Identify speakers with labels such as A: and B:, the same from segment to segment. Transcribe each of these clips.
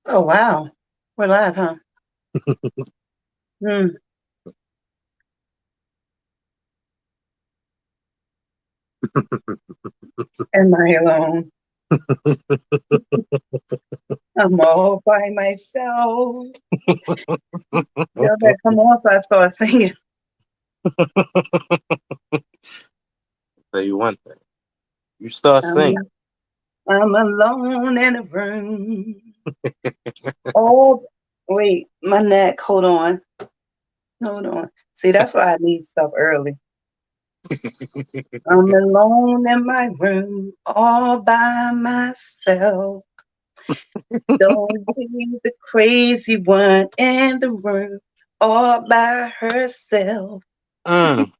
A: Oh, wow. We're live, huh? Hmm. Am I alone? I'm all by myself. Y'all better come on if I start singing.
B: Tell you one thing. You start
A: I'm,
B: singing.
A: I'm alone in a room. Oh, wait, my neck. Hold on. Hold on. See, that's why I need stuff early. I'm alone in my room, all by myself. Don't be the crazy one in the room, all by herself.
B: Mm,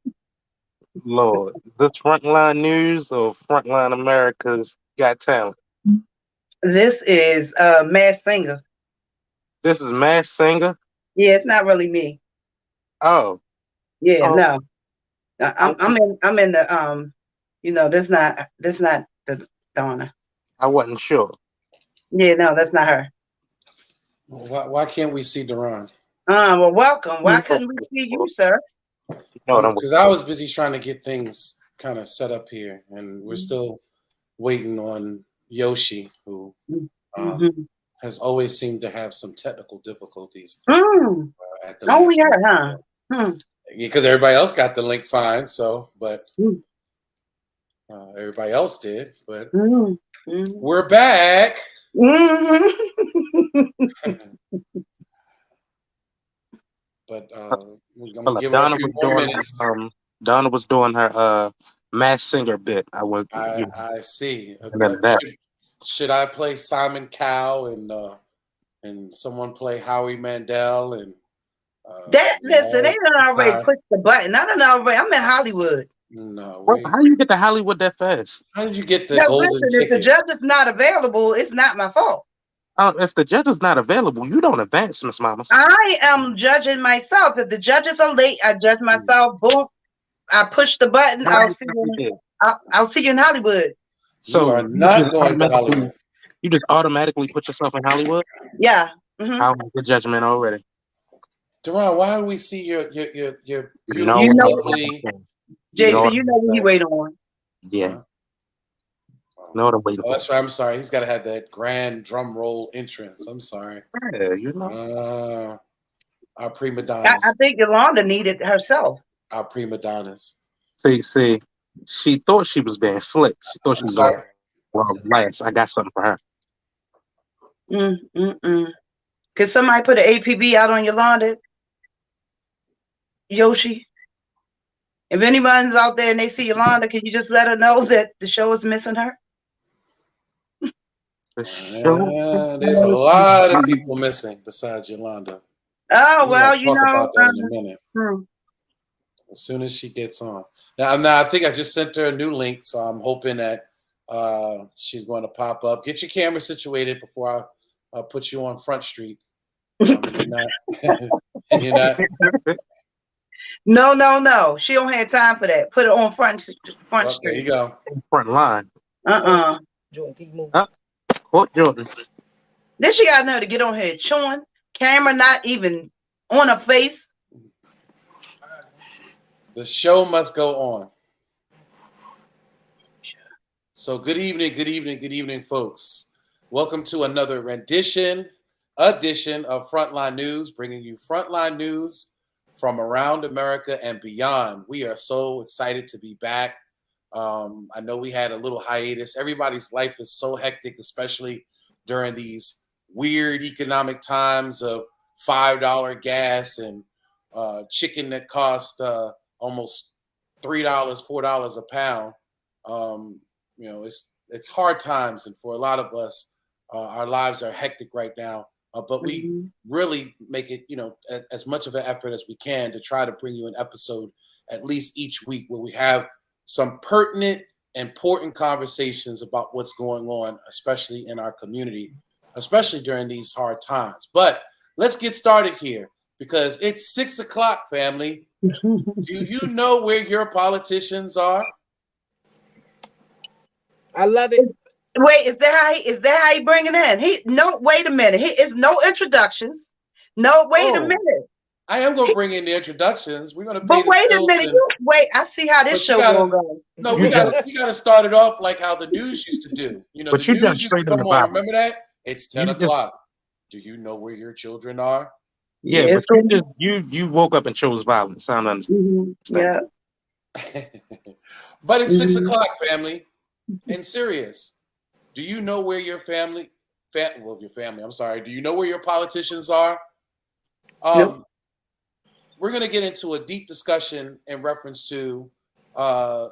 B: Lord, this Frontline News or Frontline America's Got Talent?
A: This is Mass Singer.
B: This is Mass Singer.
A: Yeah, it's not really me.
B: Oh,
A: Yeah,
B: oh,
A: no.
B: I,
A: I'm in the this not the Donna.
B: I wasn't sure.
A: Yeah, no, that's not her.
C: Why can't we see Duran?
A: Well, welcome. Why
B: You
A: couldn't we see you, sir?
B: know what I'm
C: Because I was busy trying to get things kind of set up here, and we're still waiting on Yoshi, who um,
A: Mm-hmm.
C: has always seemed to have some technical difficulties
A: Mm.
C: at the
A: Only
C: last
A: her,
C: minute.
A: huh? Hmm.
C: Because everybody else got the link fine, but
A: Mm.
C: everybody else did. But
A: Mm. Mm.
C: we're back.
A: Mm.
C: But I'm gonna
B: about.
C: give her a few more minutes.
B: Donna was doing her Mass Singer bit. I would,
C: I see.
B: and then that.
C: Should I play Simon Cowell and someone play Howie Mandel and
A: That listen, they
C: all
A: done already
C: decide?
A: pushed the button. I don't know. I'm in Hollywood.
C: No,
B: What? How you get to Hollywood that fast?
C: How did you get the
A: No,
C: golden
A: listen. If the
C: ticket?
A: judge is not available, it's not my fault.
B: If the judge is not available, you don't advance, Miss Mamas.
A: I am judging myself. If the judges are late, I judge myself. Boom. I push the button.
B: What
A: I'll
B: you
A: see you.
B: did?
A: I'll see you in Hollywood.
C: You
B: So
C: are not going to Hollywood.
B: you just automatically put yourself in Hollywood.
A: Yeah. Hmm.
B: I'll make the judgment already.
C: Duran, why do we see your
B: You know
A: You
C: beautiful,
B: what?
A: know,
C: lovely?
B: You know
A: Jason.
B: what?
A: You know what you wait on.
B: Yeah,
C: Huh?
B: know what I'm waiting
C: Oh,
B: for.
C: that's right. I'm sorry. He's got to have that grand drum roll entrance. I'm sorry.
B: Yeah, you know.
C: Our prima
A: I
C: donnas.
A: think Yolanda needed herself.
C: Our prima donnas.
B: See, she thought she was being slick. She thought she
C: I'm
B: was like,
C: sorry.
B: well, last, I got something for her.
A: Mm. Could somebody put an APB out on Yolanda, Yoshi? If anyone's out there and they see Yolanda, can you just let her know that the show is missing her?
B: The show.
C: There's a lot of people missing besides Yolanda.
A: Oh
C: We're
A: well,
C: gonna talk about that in a minute.
A: hmm.
C: As soon as she gets on. Now I think I just sent her a new link, so I'm hoping that she's going to pop up. Get your camera situated before I put you on Front Street. You're not. You're not.
A: No. She don't have time for that. Put it on Front
C: Well, there you
A: Street.
C: go.
B: Front line.
A: Uh-uh.
B: Huh? Quote Jordan.
A: Then she got know to get on here chewing. Camera not even on her face.
C: The show must go on. So good evening, folks. Welcome to another edition of Frontline News, bringing you Frontline News from around America and beyond. We are so excited to be back. I know we had a little hiatus. Everybody's life is so hectic, especially during these weird economic times of $5 gas and chicken that cost almost $3, $4 a pound. Um, it's hard times, and for a lot of us, our lives are hectic right now. But we really make it, as much of an effort as we can to try to bring you an episode at least each week where we have some pertinent, important conversations about what's going on, especially in our community, especially during these hard times. But let's get started here because it's 6:00, family. Do you know where your politicians are?
D: I love it.
A: Wait, is that how he bring it in? He no. Wait a minute. He is no introductions. No, wait a
C: Oh,
A: minute.
C: I am gonna
A: He,
C: bring in the introductions. We're gonna pay
A: but
C: the
A: wait a
C: bills,
A: minute.
C: and
A: You wait. I see how this
C: but you
A: show gonna
C: gotta
A: go.
C: no,
B: You just,
C: we gotta start it off like how the news used to do. You know, the
B: but you jumped
C: news used to
B: straight into
C: come on.
B: violence.
C: Remember that? It's 10
B: You just,
C: o'clock. Do you know where your children are?
B: yeah,
A: Yeah,
B: but
A: it's gonna.
B: you woke up and chose violence. I don't understand.
A: Yeah.
C: But it's 6
A: Hmm.
C: o'clock, family. And serious. Do you know where your your family, I'm sorry. Do you know where your politicians are?
A: Nope.
C: Um, we're going to get into a deep discussion in reference to uh,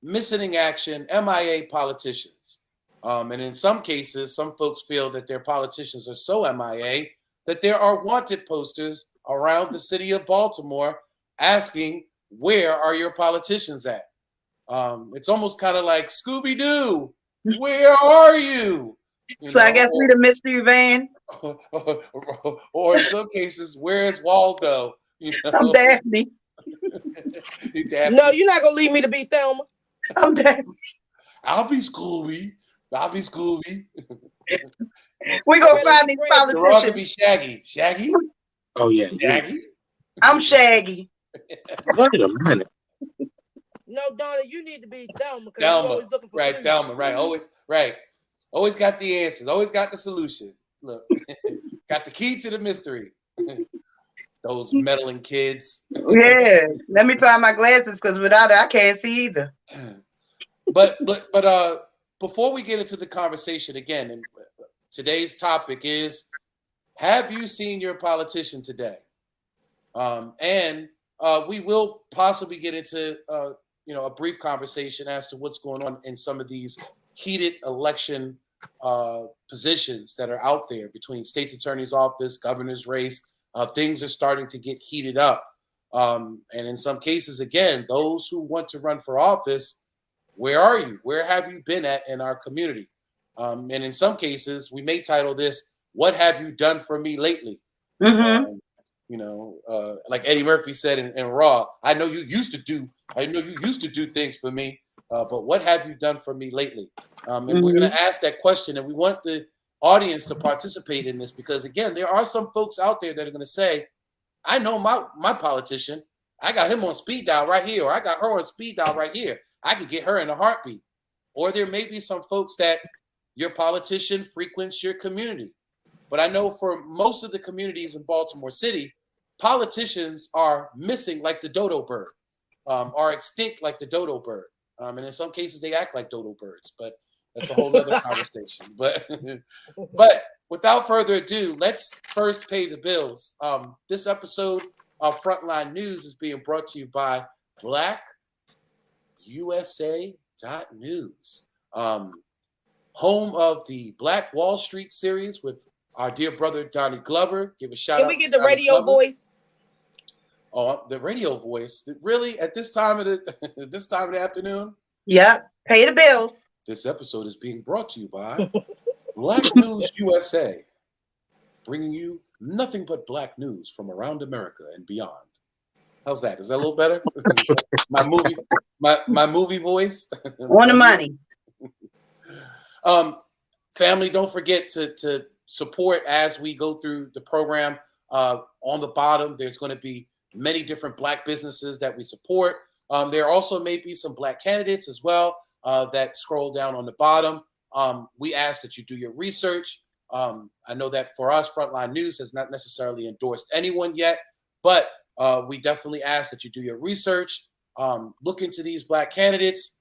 C: missing in action, MIA politicians. And in some cases, some folks feel that their politicians are so MIA that there are wanted posters around the city of Baltimore asking, where are your politicians at? It's almost kind of like Scooby Doo, where are you? You
A: So I
C: know,
A: guess we the mystery van.
C: or in some cases, where's Waldo? You
A: I'm
C: know,
A: Daphne.
D: No,
C: Daphne.
D: you're not gonna leave me to be Thelma.
A: I'm Daphne.
C: I'll be Scooby. I'll be Scooby.
A: We
D: I'd
A: gonna
D: rather
A: find
D: be
A: these
D: Freddy.
C: Gerard could
A: politicians.
C: be Shaggy. Shaggy?
B: Oh yeah,
C: Shaggy?
A: I'm Shaggy.
B: wait a minute.
D: No, Donna, you need to be Thelma because you
C: Thelma.
D: always looking for
C: Right,
D: clues.
C: Thelma. Right. Always right. Always got the answers. Always got the solution. Look. Got the key to the mystery. Those meddling kids.
A: Yeah. Let me find my glasses because without it, I can't see either.
C: but before we get into the conversation again, and today's topic is, have you seen your politician today? And we will possibly get into a brief conversation as to what's going on in some of these heated election positions that are out there between state's attorney's office, governor's race. Things are starting to get heated up. And in some cases, again, those who want to run for office, where are you? Where have you been at in our community? And in some cases, we may title this, What Have You Done For Me Lately?
A: Mm-hmm.
C: Um, like Eddie Murphy said in Raw, I know you used to do things for me, but what have you done for me lately? And we're going
A: Mm-hmm.
C: to ask that question, and we want the audience to participate in this because, again, there are some folks out there that are going to say, I know my politician. I got him on speed dial right here, or I got her on speed dial right here. I could get her in a heartbeat. Or there may be some folks that your politician frequents your community. But I know for most of the communities in Baltimore City, politicians are missing like the dodo bird, are extinct like the dodo bird. And in some cases, they act like dodo birds, but that's a whole nother conversation. But without further ado, let's first pay the bills. This episode of Frontline News is being brought to you by BlackUSA.News, home of the Black Wall Street series with our dear brother Donnie Glover. Give a shout
D: Can
C: out
D: we
C: to
D: get the
C: Donnie
D: radio
C: Glover.
D: voice?
C: Oh, the radio voice. Really, at this time of the afternoon,
A: Yep. Pay the bills.
C: this episode is being brought to you by Black News USA, bringing you nothing but black news from around America and beyond. How's that? Is that a little better? my movie voice.
A: On the money.
C: Family, don't forget to support as we go through the program. On the bottom, there's going to be many different black businesses that we support. There also may be some black candidates as well that scroll down on the bottom. We ask that you do your research. I know that for us, Frontline News has not necessarily endorsed anyone yet, but we definitely ask that you do your research, look into these black candidates,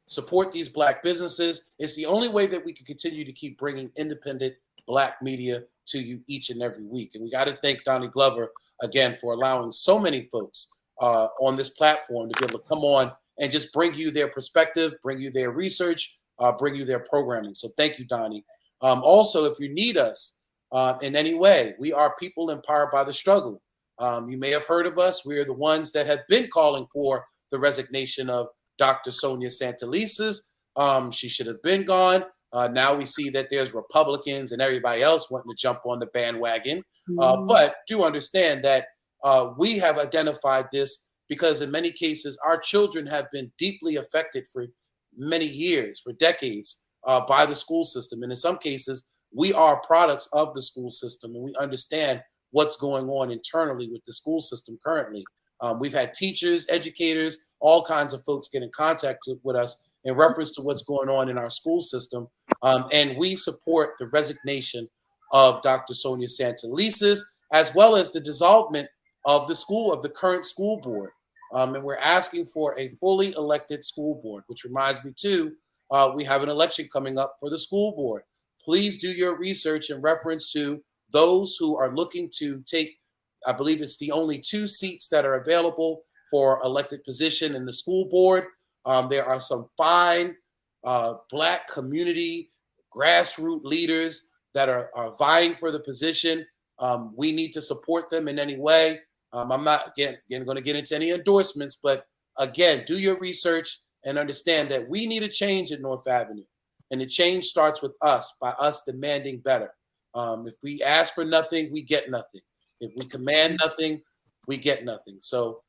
C: support these black businesses. It's the only way that we can continue to keep bringing independent black media to you each and every week. And we got to thank Donnie Glover again for allowing so many folks on this platform to be able to come on and just bring you their perspective, bring you their research, bring you their programming. So thank you, Donnie. Also, if you need us in any way, we are people empowered by the struggle. You may have heard of us. We are the ones that have been calling for the resignation of Dr. Sonia Santelises. She should have been gone. Now we see that there's Republicans and everybody else wanting to jump on the bandwagon. But do understand that we have identified this because in many cases, our children have been deeply affected for many years, for decades, by the school system. And in some cases, we are products of the school system, and we understand what's going on internally with the school system currently. We've had teachers, educators, all kinds of folks get in contact with us in reference to what's going on in our school system. And we support the resignation of Dr. Sonia Santelises, as well as the dissolvement of the current school board. And we're asking for a fully elected school board, which reminds me too, we have an election coming up for the school board. Please do your research in reference to those who are looking to take, I believe it's the only 2 seats that are available for elected position in the school board. There are some fine Black community grassroots leaders that are vying for the position. We need to support them in any way. I'm not going to get into any endorsements, but again, do your research and understand that we need a change at North Avenue. And the change starts with us, by us demanding better. If we ask for nothing, we get nothing. If we command nothing, we get nothing. So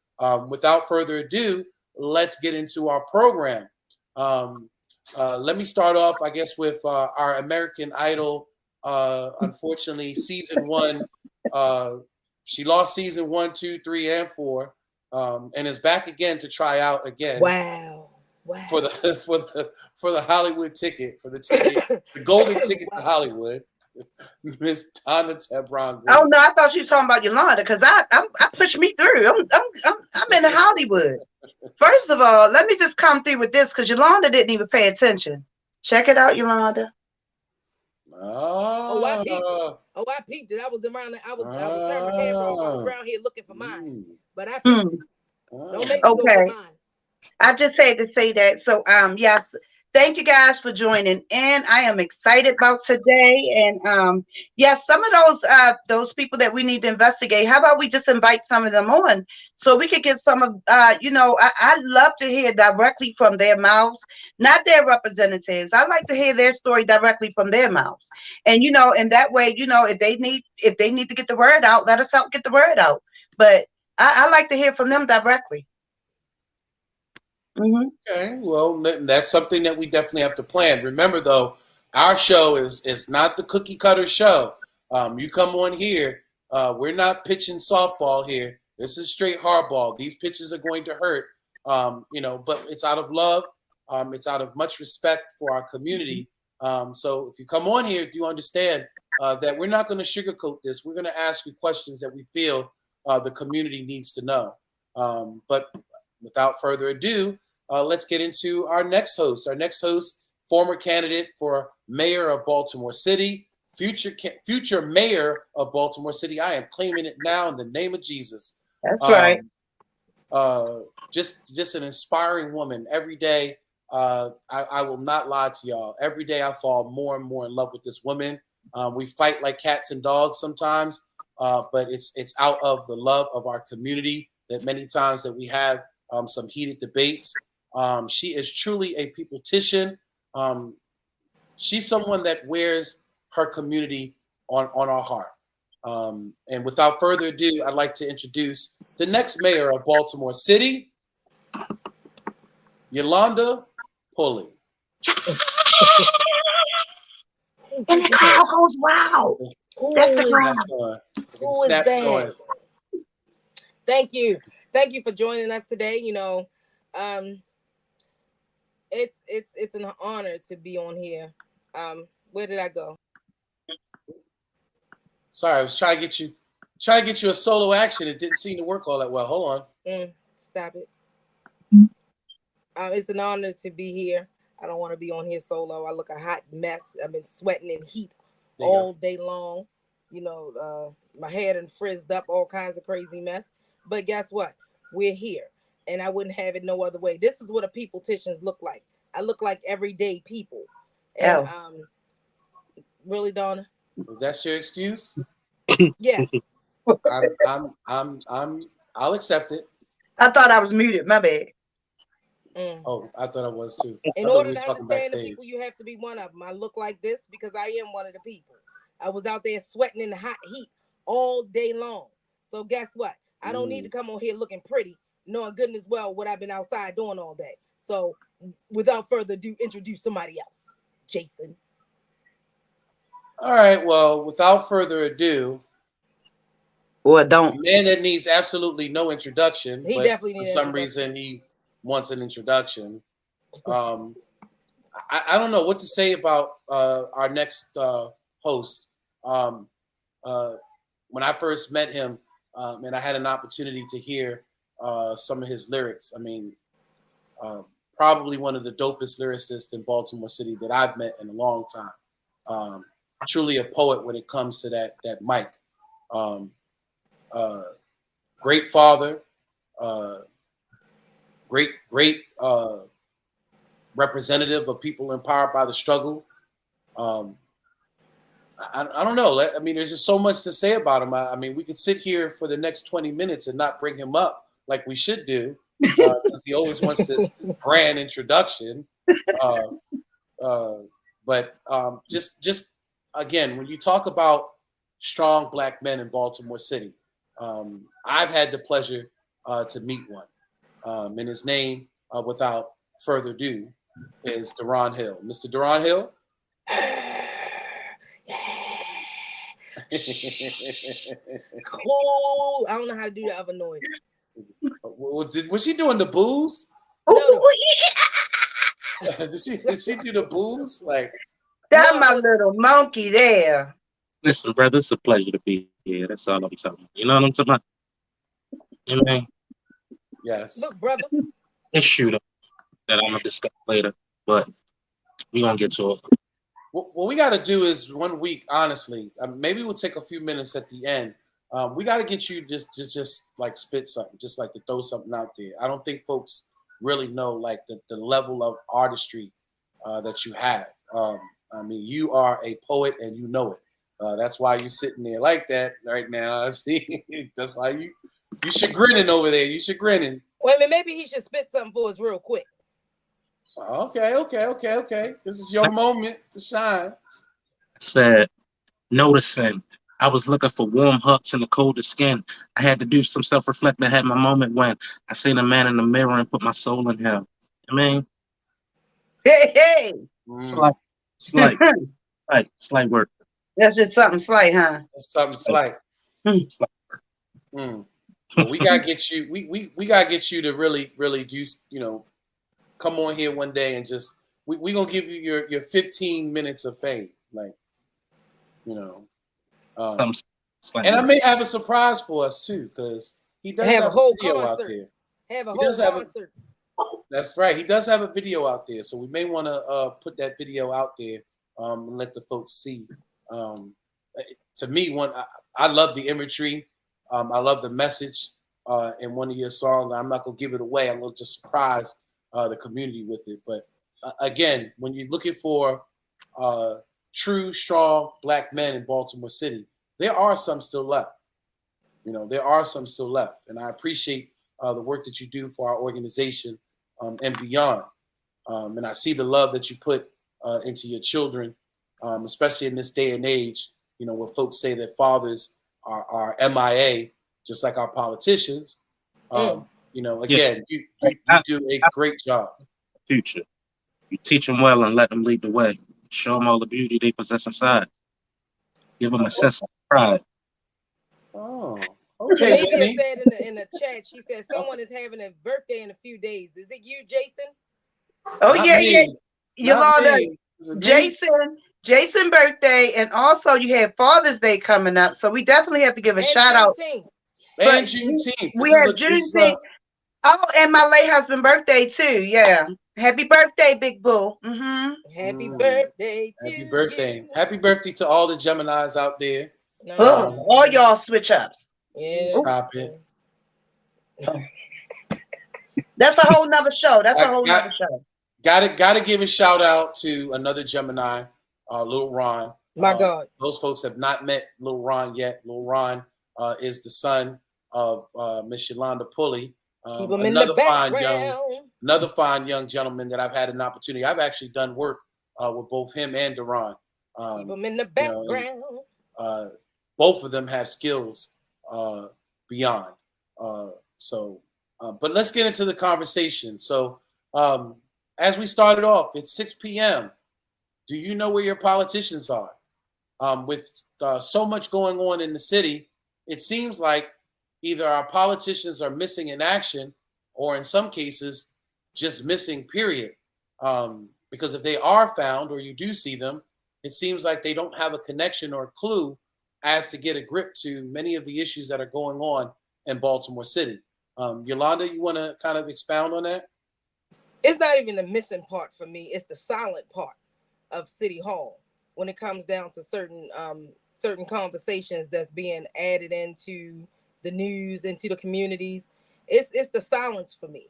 C: without further ado, let's get into our program. Let me start off, I guess, with our American Idol. Unfortunately, season 1, she lost season 1, 2, 3, and 4, and is back again to try out again.
D: Wow.
C: For the Hollywood ticket, the golden ticket to Hollywood, Miss Donna Tebron Green.
A: Oh no, I thought you were talking about Yolanda, because I pushed me through. I'm in Hollywood. First of all, let me just come through with this, because Yolanda didn't even pay attention. Check it out, Yolanda.
C: Oh,
D: I peeped it. I was turning my camera off. I was around here looking for mine, but I peeped it. Don't make me go get mine.
A: I just had to say that. So, yes, thank you guys for joining in. I am excited about today. And yes, some of those people that we need to investigate, how about we just invite some of them on so we could get some of, I love to hear directly from their mouths, not their representatives. I like to hear their story directly from their mouths. And, in that way, if they need to get the word out, let us help get the word out. But I like to hear from them directly.
C: Mm-hmm. Okay, well, that's something that we definitely have to plan. Remember, though, our show is not the cookie cutter show. You come on here, we're not pitching softball here. This is straight hardball. These pitches are going to hurt, but it's out of love. It's out of much respect for our community. So if you come on here, do you understand that we're not going to sugarcoat this? We're going to ask you questions that we feel the community needs to know. But without further ado, let's get into our next host. Our next host, former candidate for mayor of Baltimore City, future mayor of Baltimore City. I am claiming it now in the name of Jesus.
A: That's right.
C: Just an inspiring woman. Every day, I will not lie to y'all. Every day I fall more and more in love with this woman. We fight like cats and dogs sometimes, but it's out of the love of our community that many times that we have some heated debates. She is truly a peopletician. She's someone that wears her community on our heart. And without further ado, I'd like to introduce the next mayor of Baltimore City, Yolanda Pulley.
A: And the crowd goes, wow. That's the crowd.
D: Who is that? Thank you. Thank you for joining us today. It's an honor to be on here. Where did I go?
C: Sorry, I was trying to get you a solo action. It didn't seem to work all that well. Hold on.
D: Stop it. It's an honor to be here. I don't want to be on here solo. I look a hot mess. I've been sweating in heat all day long. My hair done frizzed up, all kinds of crazy mess. But guess what? We're here. And I wouldn't have it no other way. This is what a peopleticians look like. I look like everyday people. And really, Donna?
C: That's your excuse?
D: Yes.
C: I'll accept it.
A: I thought I was muted. My bad.
C: Oh, I thought I was too.
D: In order to understand the people, you have to be one of them. I look like this because I am one of the people. I was out there sweating in the hot heat all day long. So guess what? I don't need to come on here looking pretty, knowing goodness well what I've been outside doing all day. So without further ado, introduce somebody else. Jason.
C: All right. Well, without further ado,
A: Or
C: a
A: don't.
C: man that needs absolutely no introduction,
D: He
C: but
D: definitely
C: for
D: needs
C: some
D: introduction.
C: reason he wants an introduction. I don't know what to say about our next host. Um, when I first met him, and I had an opportunity to hear some of his lyrics, I mean, probably one of the dopest lyricists in Baltimore City that I've met in a long time. Truly a poet when it comes to that mic. Um, Great father, uh, great representative of people empowered by the struggle. Um, I don't know. I mean, there's just so much to say about him. I mean, we could sit here for the next 20 minutes and not bring him up like we should do, because he always wants this grand introduction. Uh, uh, but just again, when you talk about strong black men in Baltimore City, I've had the pleasure to meet one, and his name, without further ado, is Deron Hill. Mr. Deron Hill.
D: Cool. I don't know how to do the other noise.
C: Was she doing the booze?
D: No.
C: Did she do the booze? Like,
A: That's my little monkey there.
B: Listen, brother, it's a pleasure to be here. That's all I'm telling you. You know what I'm talking about? You know what I mean?
C: Yes.
D: Look, brother.
B: Issue that I'm gonna discuss later, but we gonna get to it.
C: What we got to do is 1 week, honestly. Maybe we'll take a few minutes at the end. We got to get you just like spit something, just like to throw something out there. I don't think folks really know like the level of artistry that you have. I mean, you are a poet and you know it. That's why you're sitting there like that right now. See, that's why you chagrinning over there. You chagrinning.
D: Wait a minute, maybe he should spit something for us real quick.
C: Okay. This is your moment to shine.
B: Said, noticing I was looking for warm hugs in the coldest skin. I had to do some self-reflecting. I had my moment when I seen a man in the mirror and put my soul in him. I mean,
A: Hey.
B: it's like work.
A: That's just something slight, huh?
C: That's something slight. Well, we gotta get you. We gotta get you to really do. Come on here one day and just we gonna give you your 15 minutes of fame, like and I may have a surprise for us too, because he does have a whole video out there.
D: Have a whole concert.
C: That's right. He does have a video out there, so we may want to put that video out there and let the folks see. To me, I love the imagery. I love the message in one of your songs. I'm not gonna give it away. I'm gonna just surprise the community with it. But again, when you're looking for true, strong black men in Baltimore City, there are some still left. There are some still left, and I appreciate the work that you do for our organization and beyond. And I see the love that you put into your children, especially in this day and age. Where folks say that fathers are MIA, just like our politicians. Again, you do a great job.
B: Future, you teach them well and let them lead the way. Show them all the beauty they possess inside. Give them a sense of pride.
C: Oh, okay.
D: Media said in the chat, she said someone is having a birthday in a few days. Is it you, Jason?
A: Oh, yeah. Yolanda, Jason birthday, and also you have Father's Day coming up, so we definitely have to give a shout out.
C: And Juneteenth.
A: We have Juneteenth. Oh, and my late husband birthday too. Yeah. Happy birthday, Big Boo. Mm-hmm.
D: Happy birthday to
C: Happy birthday. You. Happy birthday to all the Geminis out there.
A: All y'all switch ups.
D: Yeah.
C: Stop it.
A: That's a whole nother show. Nother show.
C: Gotta give a shout out to another Gemini, Lil Ron.
D: My God.
C: Those folks have not met Lil Ron yet. Lil Ron is the son of Miss Yolanda Pulley.
D: Keep him in the background.
C: Another fine young gentleman that I've had an opportunity. I've actually done work with both him and Deron.
D: Keep him in the background.
C: Both of them have skills beyond. But let's get into the conversation. So as we started off, it's 6 p.m. do you know where your politicians are? With so much going on in the city, it seems like either our politicians are missing in action, or in some cases, just missing, period. Because if they are found or you do see them, it seems like they don't have a connection or a clue as to get a grip to many of the issues that are going on in Baltimore City. Yolanda, you want to kind of expound on that?
D: It's not even the missing part for me. It's the silent part of City Hall when it comes down to certain conversations that's being added into the news, into the communities. It's the silence for me.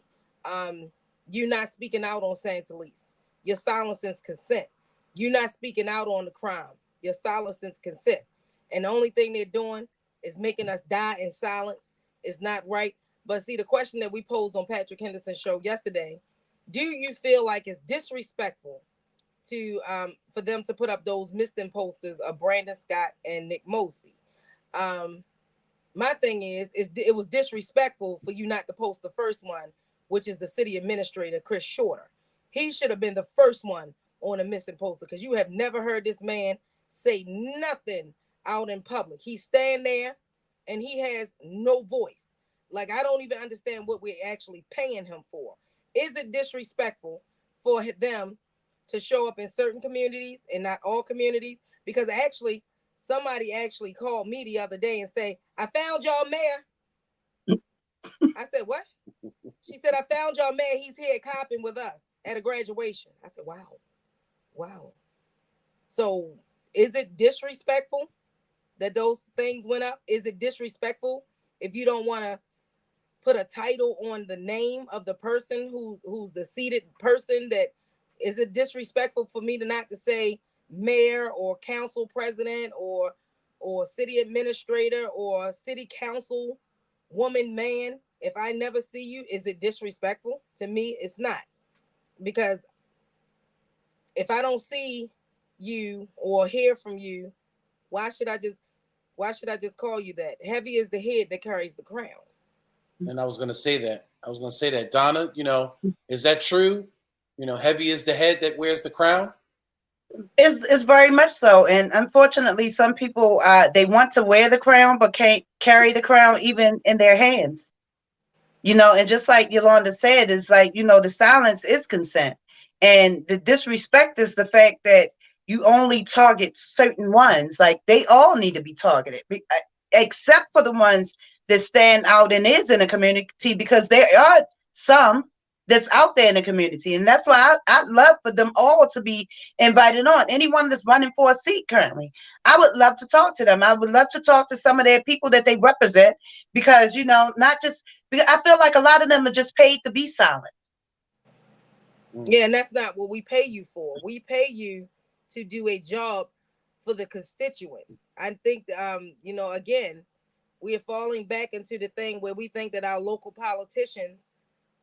D: You're not speaking out on Santa Elise. Your silence is consent. You're not speaking out on the crime. Your silence is consent. And the only thing they're doing is making us die in silence. It's not right. But see, the question that we posed on Patrick Henderson's show yesterday, do you feel like it's disrespectful to for them to put up those missing posters of Brandon Scott and Nick Mosby? My thing is it was disrespectful for you not to post the first one, which is the city administrator, Chris Shorter. He should have been the first one on a missing poster, because you have never heard this man say nothing out in public. He's standing there and he has no voice. Like, I don't even understand what we're actually paying him for. Is it disrespectful for them to show up in certain communities and not all communities? Because actually, somebody actually called me the other day and say, I found y'all mayor. I said, what? She said, I found y'all mayor. He's here copping with us at a graduation. I said, wow. Wow. So is it disrespectful that those things went up? Is it disrespectful if you don't want to put a title on the name of the person who's the seated person? That is it disrespectful for me to not to say mayor or council president or city administrator or city council woman, man? If I never see you, is it disrespectful? To me, it's not. Because if I don't see you or hear from you, why should I just call you that? Heavy is the head that carries the crown.
C: And I was going to say that. Donna, is that true? Heavy is the head that wears the crown.
A: Is very much so. And unfortunately, some people they want to wear the crown but can't carry the crown even in their hands. And just like Yolanda said, it's like, the silence is consent. And the disrespect is the fact that you only target certain ones. Like, they all need to be targeted, except for the ones that stand out and is in the community, because there are some that's out there in the community. And that's why I'd love for them all to be invited on. Anyone that's running for a seat currently, I would love to talk to them. I would love to talk to some of their people that they represent, because, not just, I feel like a lot of them are just paid to be silent.
D: Yeah, and that's not what we pay you for. We pay you to do a job for the constituents. I think, again, we are falling back into the thing where we think that our local politicians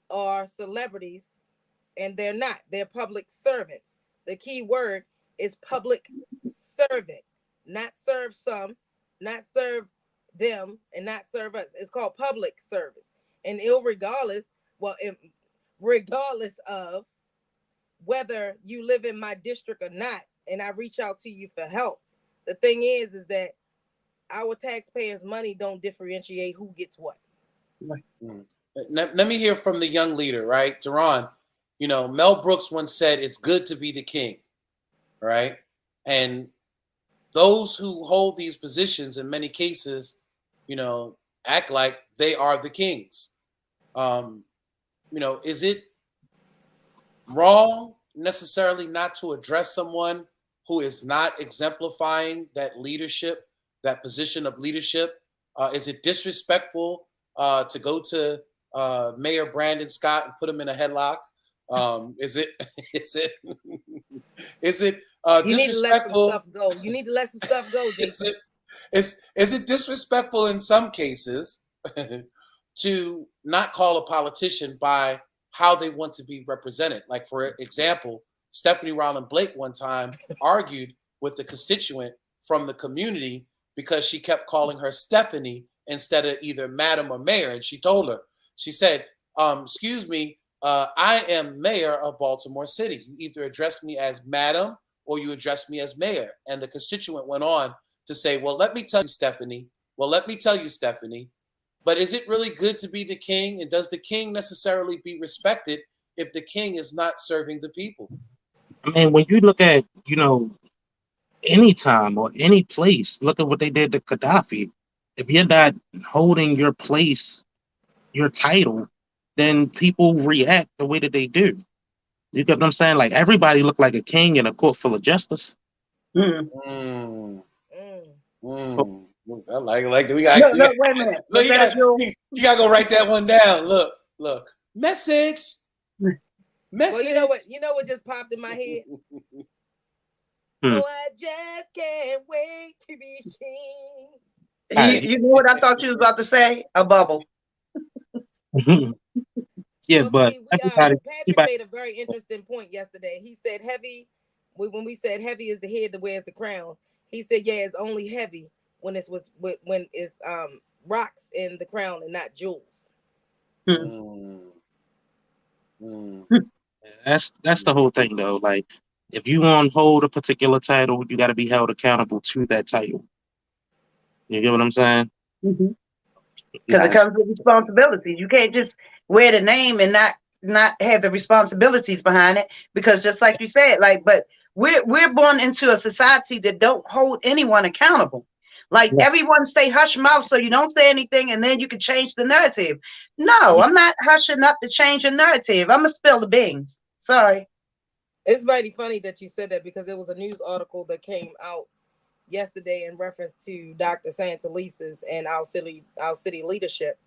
D: are celebrities, and they're not. They're public servants. The key word is public servant, not serve some, not serve them, and not serve us. It's called public service. And regardless of whether you live in my district or not, and I reach out to you for help, the thing is that our taxpayers' money don't differentiate who gets what.
C: Right. Let me hear from the young leader, right? Duran, Mel Brooks once said, it's good to be the king, right? And those who hold these positions in many cases, act like they are the kings. Is it wrong necessarily not to address someone who is not exemplifying that leadership, that position of leadership? Is it disrespectful to go to Mayor Brandon Scott and put him in a headlock? Is it
D: you need
C: disrespectful?
D: To let some stuff go. You need to let some stuff go, Jason.
C: Is it disrespectful in some cases to not call a politician by how they want to be represented? Like, for example, Stephanie Rowland Blake one time argued with the constituent from the community because she kept calling her Stephanie instead of either madam or mayor. And she told her, she said, excuse me, I am mayor of Baltimore City. You either address me as madam or you address me as mayor. And the constituent went on to say, well, let me tell you, Stephanie. Well, let me tell you, Stephanie. But is it really good to be the king? And does the king necessarily be respected if the king is not serving the people?
B: I mean, when you look at, any time or any place, look at what they did to Gaddafi. If you're not holding your place, your title, then people react the way that they do. You get what I'm saying? Like everybody looked like a king in a court full of justice.
A: Mm.
C: Mm.
B: So,
C: Mm. I like we got
A: No, no, wait a minute.
C: look,
A: Was that a Jew?
C: you gotta go write that one down. Look. Message.
D: Well, you know what just popped in my head?
B: hmm.
D: Oh, I just can't wait to be king.
A: You know what I thought you was about to say? A bubble.
B: Yeah,
D: Well,
B: but
D: see, Patrick
B: everybody,
D: made a very interesting point yesterday. He said heavy, when we said heavy is the head that wears the crown. He said, yeah, it's only heavy when it's rocks in the crown and not jewels.
C: Mm. Mm.
B: that's the whole thing though. Like if you want to hold a particular title, you got to be held accountable to that title. You get what I'm saying?
A: Because it comes with responsibilities. You can't just wear the name and not have the responsibilities behind it. Because just like you said, but we're born into a society that don't hold anyone accountable. Like
B: Yeah.
A: everyone stay hush mouth so you don't say anything and then you can change the narrative. No, I'm not hushing up to change the narrative. I'm gonna spill the beans. Sorry.
D: It's mighty funny that you said that because there was a news article that came out yesterday in reference to Dr. Santelisa's and our city leadership.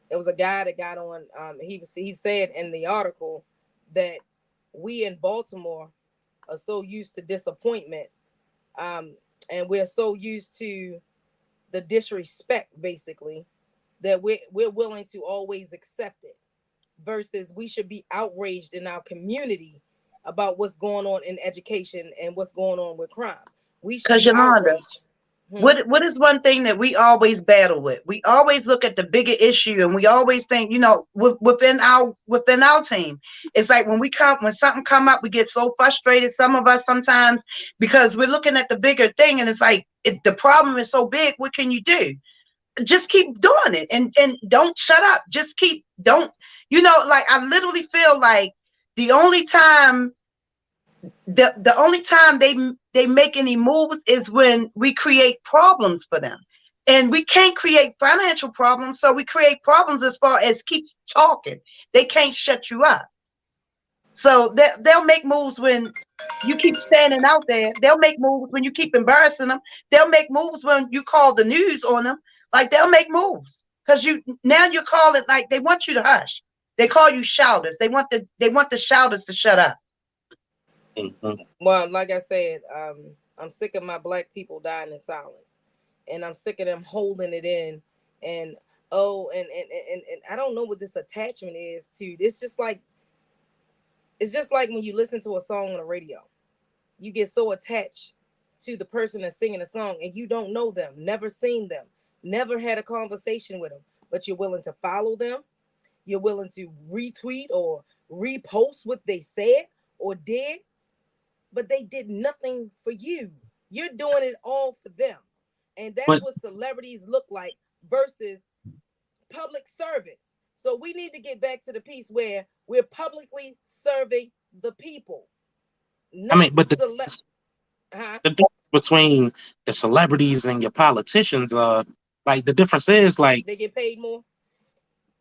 D: There was a guy that got on. He said in the article that we in Baltimore are so used to disappointment, and we're so used to the disrespect, basically, that we're willing to always accept it. Versus, we should be outraged in our community about what's going on in education and what's going on with crime. We should
A: Because
D: be
A: Yolanda,
D: outraged.
A: what is one thing that we always battle with? We always look at the bigger issue, and we always think, within our team, it's like when something come up, we get so frustrated. Some of us sometimes because we're looking at the bigger thing, and it's like the problem is so big. What can you do? Just keep doing it, and don't shut up. Just keep don't. Like I literally feel like the only time the only time they make any moves is when we create problems for them, and we can't create financial problems, so we create problems as far as keeps talking. They can't shut you up, so they'll make moves when you keep standing out there. They'll make moves when you keep embarrassing them. They'll make moves when you call the news on them. Like they'll make moves because you call it, like they want you to hush. They call you shouters. They want the shouters to shut up.
B: Mhm.
D: Well, like I said, I'm sick of my black people dying in silence, and I'm sick of them holding it in. And and I don't know what this attachment is to. It's just like when you listen to a song on the radio, you get so attached to the person that's singing the song, and you don't know them, never seen them, never had a conversation with them, but you're willing to follow them. You're willing to retweet or repost what they said or did, but they did nothing for you. You're doing it all for them. And that's
B: But
D: what celebrities look like versus public servants. So we need to get back to the piece where we're publicly serving the people,
B: I
D: not
B: mean, but the difference between the celebrities and your politicians, like the difference is like
D: they get paid more.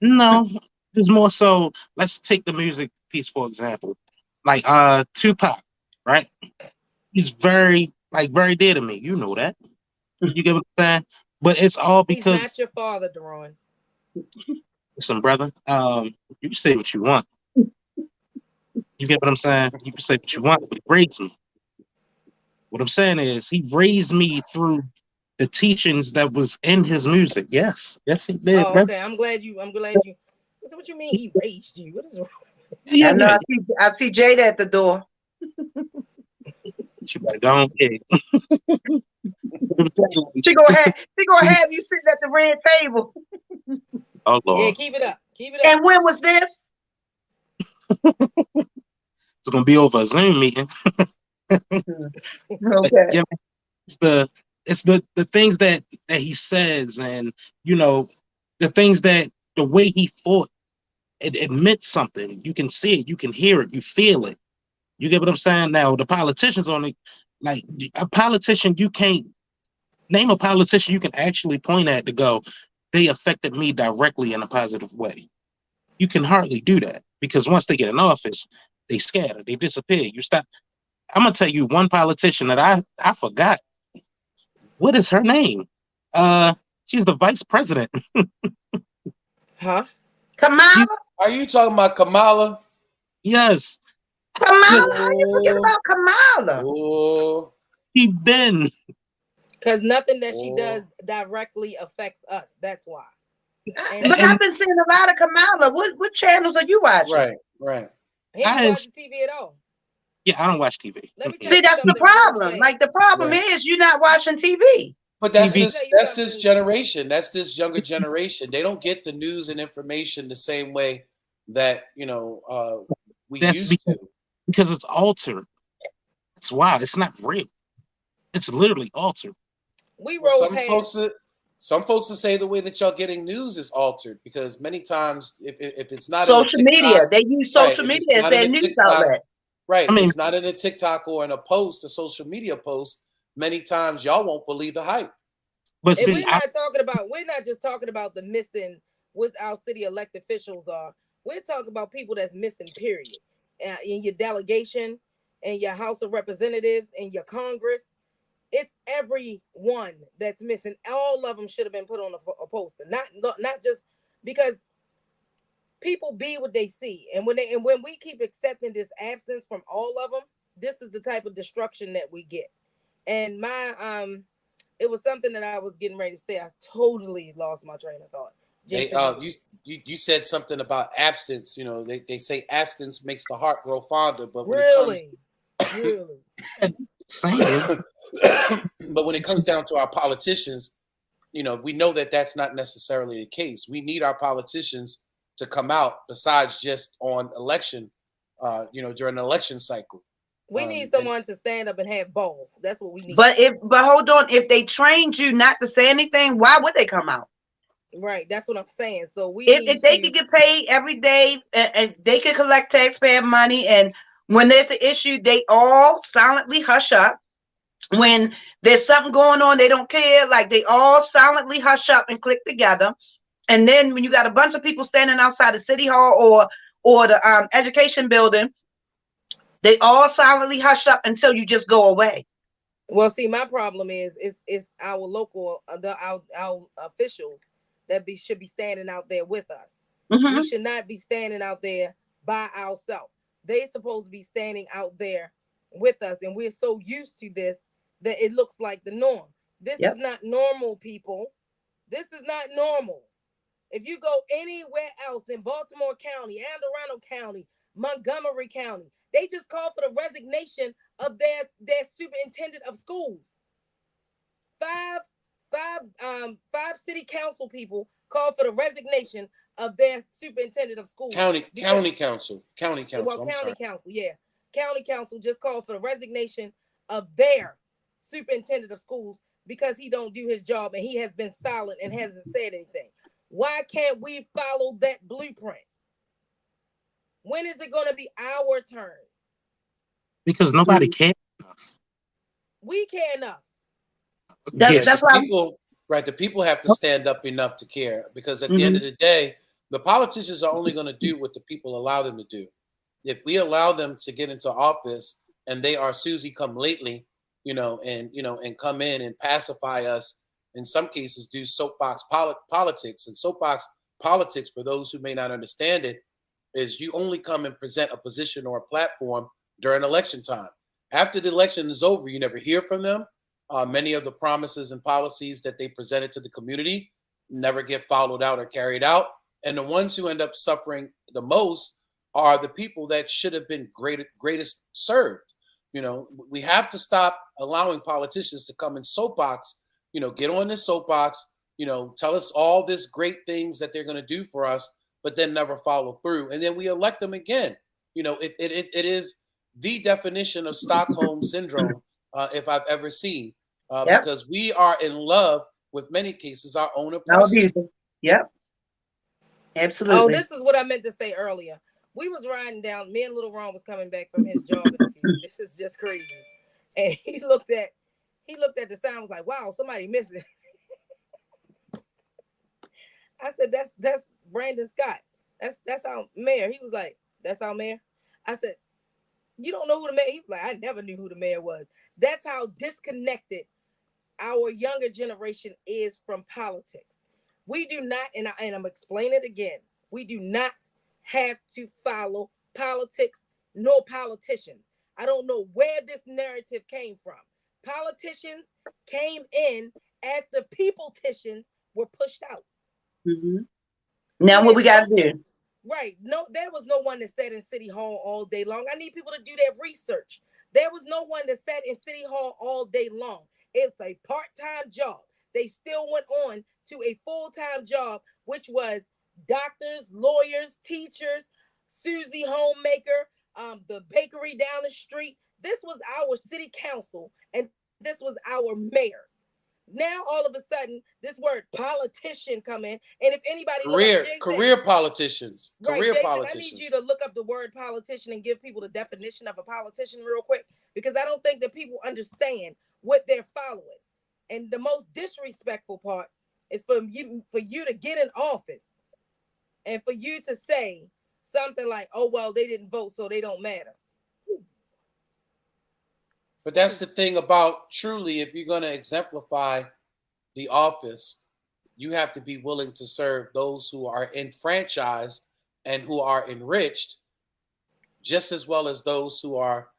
B: no, it's more so. Let's take the music piece for example. Like Tupac, right? He's very dear to me. You know that. You get what I'm saying? But it's all
D: He's not
B: because
D: your father, Deron.
B: listen, brother. You can say what you want. You get what I'm saying? You can say what you want, but he raised me. What I'm saying is he raised me through the teachings that was in his music. Yes, he did,
D: Oh,
B: bro.
D: okay. I'm glad you. What you mean he raised you? What is wrong?
B: Yeah,
A: I know.
B: yeah.
A: I see Jada at the door.
B: You better go on. Yeah.
A: She gonna have you sitting at the red table.
B: Oh
D: Yeah,
B: Lord,
D: keep it up. Keep it up.
A: And when was this?
B: it's gonna be over a Zoom meeting.
A: Okay.
B: Yeah, it's the things that he says, and you know the things that the way he fought, it meant something. You can see it, you can hear it, you feel it. You get what I'm saying? Now the politicians on it, like a politician, you can't name a politician you can actually point at to go, they affected me directly in a positive way. You can hardly do that because once they get in office, they scatter, they disappear. You stop. I'm gonna tell you one politician that I forgot. What is her name? Uh, she's the vice president.
D: Huh?
A: Kamala?
B: You,
C: Are you talking about Kamala?
B: yes, yes,
A: Kamala? How you forget
C: Oh,
A: about Kamala?
C: oh,
B: he been.
D: Because nothing that she
C: oh.
D: does directly affects us. That's why. And
A: But
B: And
A: I've been seeing a lot of Kamala. What channels are you watching?
C: Right, right.
D: he ain't
B: I
D: watching TV at all.
B: yeah, I don't watch TV.
D: Let me tell
A: See,
D: you
A: that's the
D: something real
A: problem.
D: sad.
A: Like the problem
C: Right.
A: is you're not watching TV.
C: But
D: Let me
B: TV.
D: tell you
C: that's this
D: something.
C: generation. That's this younger generation. They don't get the news and information the same way that we
B: That's
C: used to.
B: because it's altered. That's why it's not real. It's literally altered.
D: We
C: Well,
D: roll past.
C: some folks will say the way that y'all getting news is altered because many times if it's not in a
A: Social media.
C: TikTok,
A: They use
C: right?
A: social
C: If it's
A: media as
C: not in
A: their
C: a
A: news
C: TikTok,
A: outlet.
C: right?
B: I
C: If
B: mean,
C: it's not in a TikTok or in a post, a social media post, many times y'all won't believe the hype.
B: but
D: And
B: see,
D: we're not just talking about the missing what our city elected officials are. We're talking about people that's missing, period. In your delegation, and your House of Representatives, and your Congress. It's everyone that's missing. All of them should have been put on a poster. Not just because people be what they see. And when we keep accepting this absence from all of them, this is the type of destruction that we get. And it was something that I was getting ready to say. I totally lost my train of thought.
C: They
D: Jason,
C: you said something about absence. They say absence makes the heart grow fonder, but when it comes
D: really, really,
B: saying
C: but when it comes down to our politicians, we know that that's not necessarily the case. We need our politicians to come out besides just on election, during the election cycle.
D: we need
C: And
D: someone to stand up and have balls. That's what we need.
A: But hold on, if they trained you not to say anything, why would they come out?
D: Right, that's what I'm saying. So we
A: If
D: need
A: they
D: to.
A: could get paid every day and they could collect taxpayer money, and when there's an issue, they all silently hush up. When there's something going on, they don't care. Like they all silently hush up and click together. And then when you got a bunch of people standing outside the city hall or the education building, they all silently hush up until you just go away.
D: Well, see, my problem is it's our local our officials that should be standing out there with us. We
A: Mm-hmm.
D: should not be standing out there by ourselves. They supposed to be standing out there with us, and we're so used to this that it looks like the norm. This
A: Yep.
D: is not normal, people. This is not normal. If you go anywhere else in Baltimore County, Anne Arundel County, Montgomery County, they just called for the resignation of their superintendent of schools. Five city council people called for the resignation of their superintendent of schools.
C: county council.
D: Well,
C: I'm
D: county
C: sorry.
D: council, yeah, county council just called for the resignation of their superintendent of schools because he don't do his job and he has been silent and hasn't said anything. Why can't we follow that blueprint? When is it going to be our turn?
B: because nobody cares.
D: We care enough.
A: That's
C: Right,
B: Yes,
A: that's
C: the
A: why.
C: people, right, the people have to stand up enough to care because at the end
A: Mm-hmm.
C: of the day, the politicians are only going to do what the people allow them to do. If we allow them to get into office and they are Susie come lately, and come in and pacify us, in some cases do soapbox politics. And soapbox politics, for those who may not understand it, is you only come and present a position or a platform during election time. After the election is over, you never hear from them. Many of the promises and policies that they presented to the community never get followed out or carried out. And the ones who end up suffering the most are the people that should have been greatest served. We have to stop allowing politicians to come in soapbox, get on this soapbox, tell us all this great things that they're going to do for us, but then never follow through. And then we elect them again. It is the definition of Stockholm syndrome, if I've ever seen,
A: Yep.
C: because we are in love with many cases our own
A: No
C: oppressor.
A: abusing. Yep.
D: Oh,
A: Absolutely.
D: this is what I meant to say earlier. We was riding down. Me and Little Ron was coming back from his job interview. This is just crazy. And he looked at the sign. Was like, "Wow, somebody missing." I said, "That's Brandon Scott. That's our mayor." He was like, "That's our mayor." I said, "You don't know who the mayor?" He's like, "I never knew who the mayor was." That's how disconnected our younger generation is from politics. We do not, and I'm explaining it again. We do not have to follow politics nor politicians. I don't know where this narrative came from. Politicians came in after peopletitions were pushed out.
A: Mm-hmm. Now
D: We
A: what we
D: didn't
A: got to
D: vote.
A: do?
D: Right. No, there was no one that sat in City Hall all day long. I need people to do their research. There was no one that sat in City Hall all day long. It's a part-time job. They still went on to a full-time job, which was doctors, lawyers, teachers, Susie Homemaker, the bakery down the street. This was our city council, and this was our mayors. Now, all of a sudden, this word politician come in, and if anybody look up Jason,
C: Career politicians,
D: right,
C: career
D: Jason, I need you
C: politicians.
D: to look up the word politician and give people the definition of a politician real quick, because I don't think that people understand what they're following. And the most disrespectful part is for you to get in office and for you to say something like, "Oh well, they didn't vote, so they don't matter."
C: But that's the thing about truly, if you're going to exemplify the office, you have to be willing to serve those who are enfranchised and who are enriched, just as well as those who are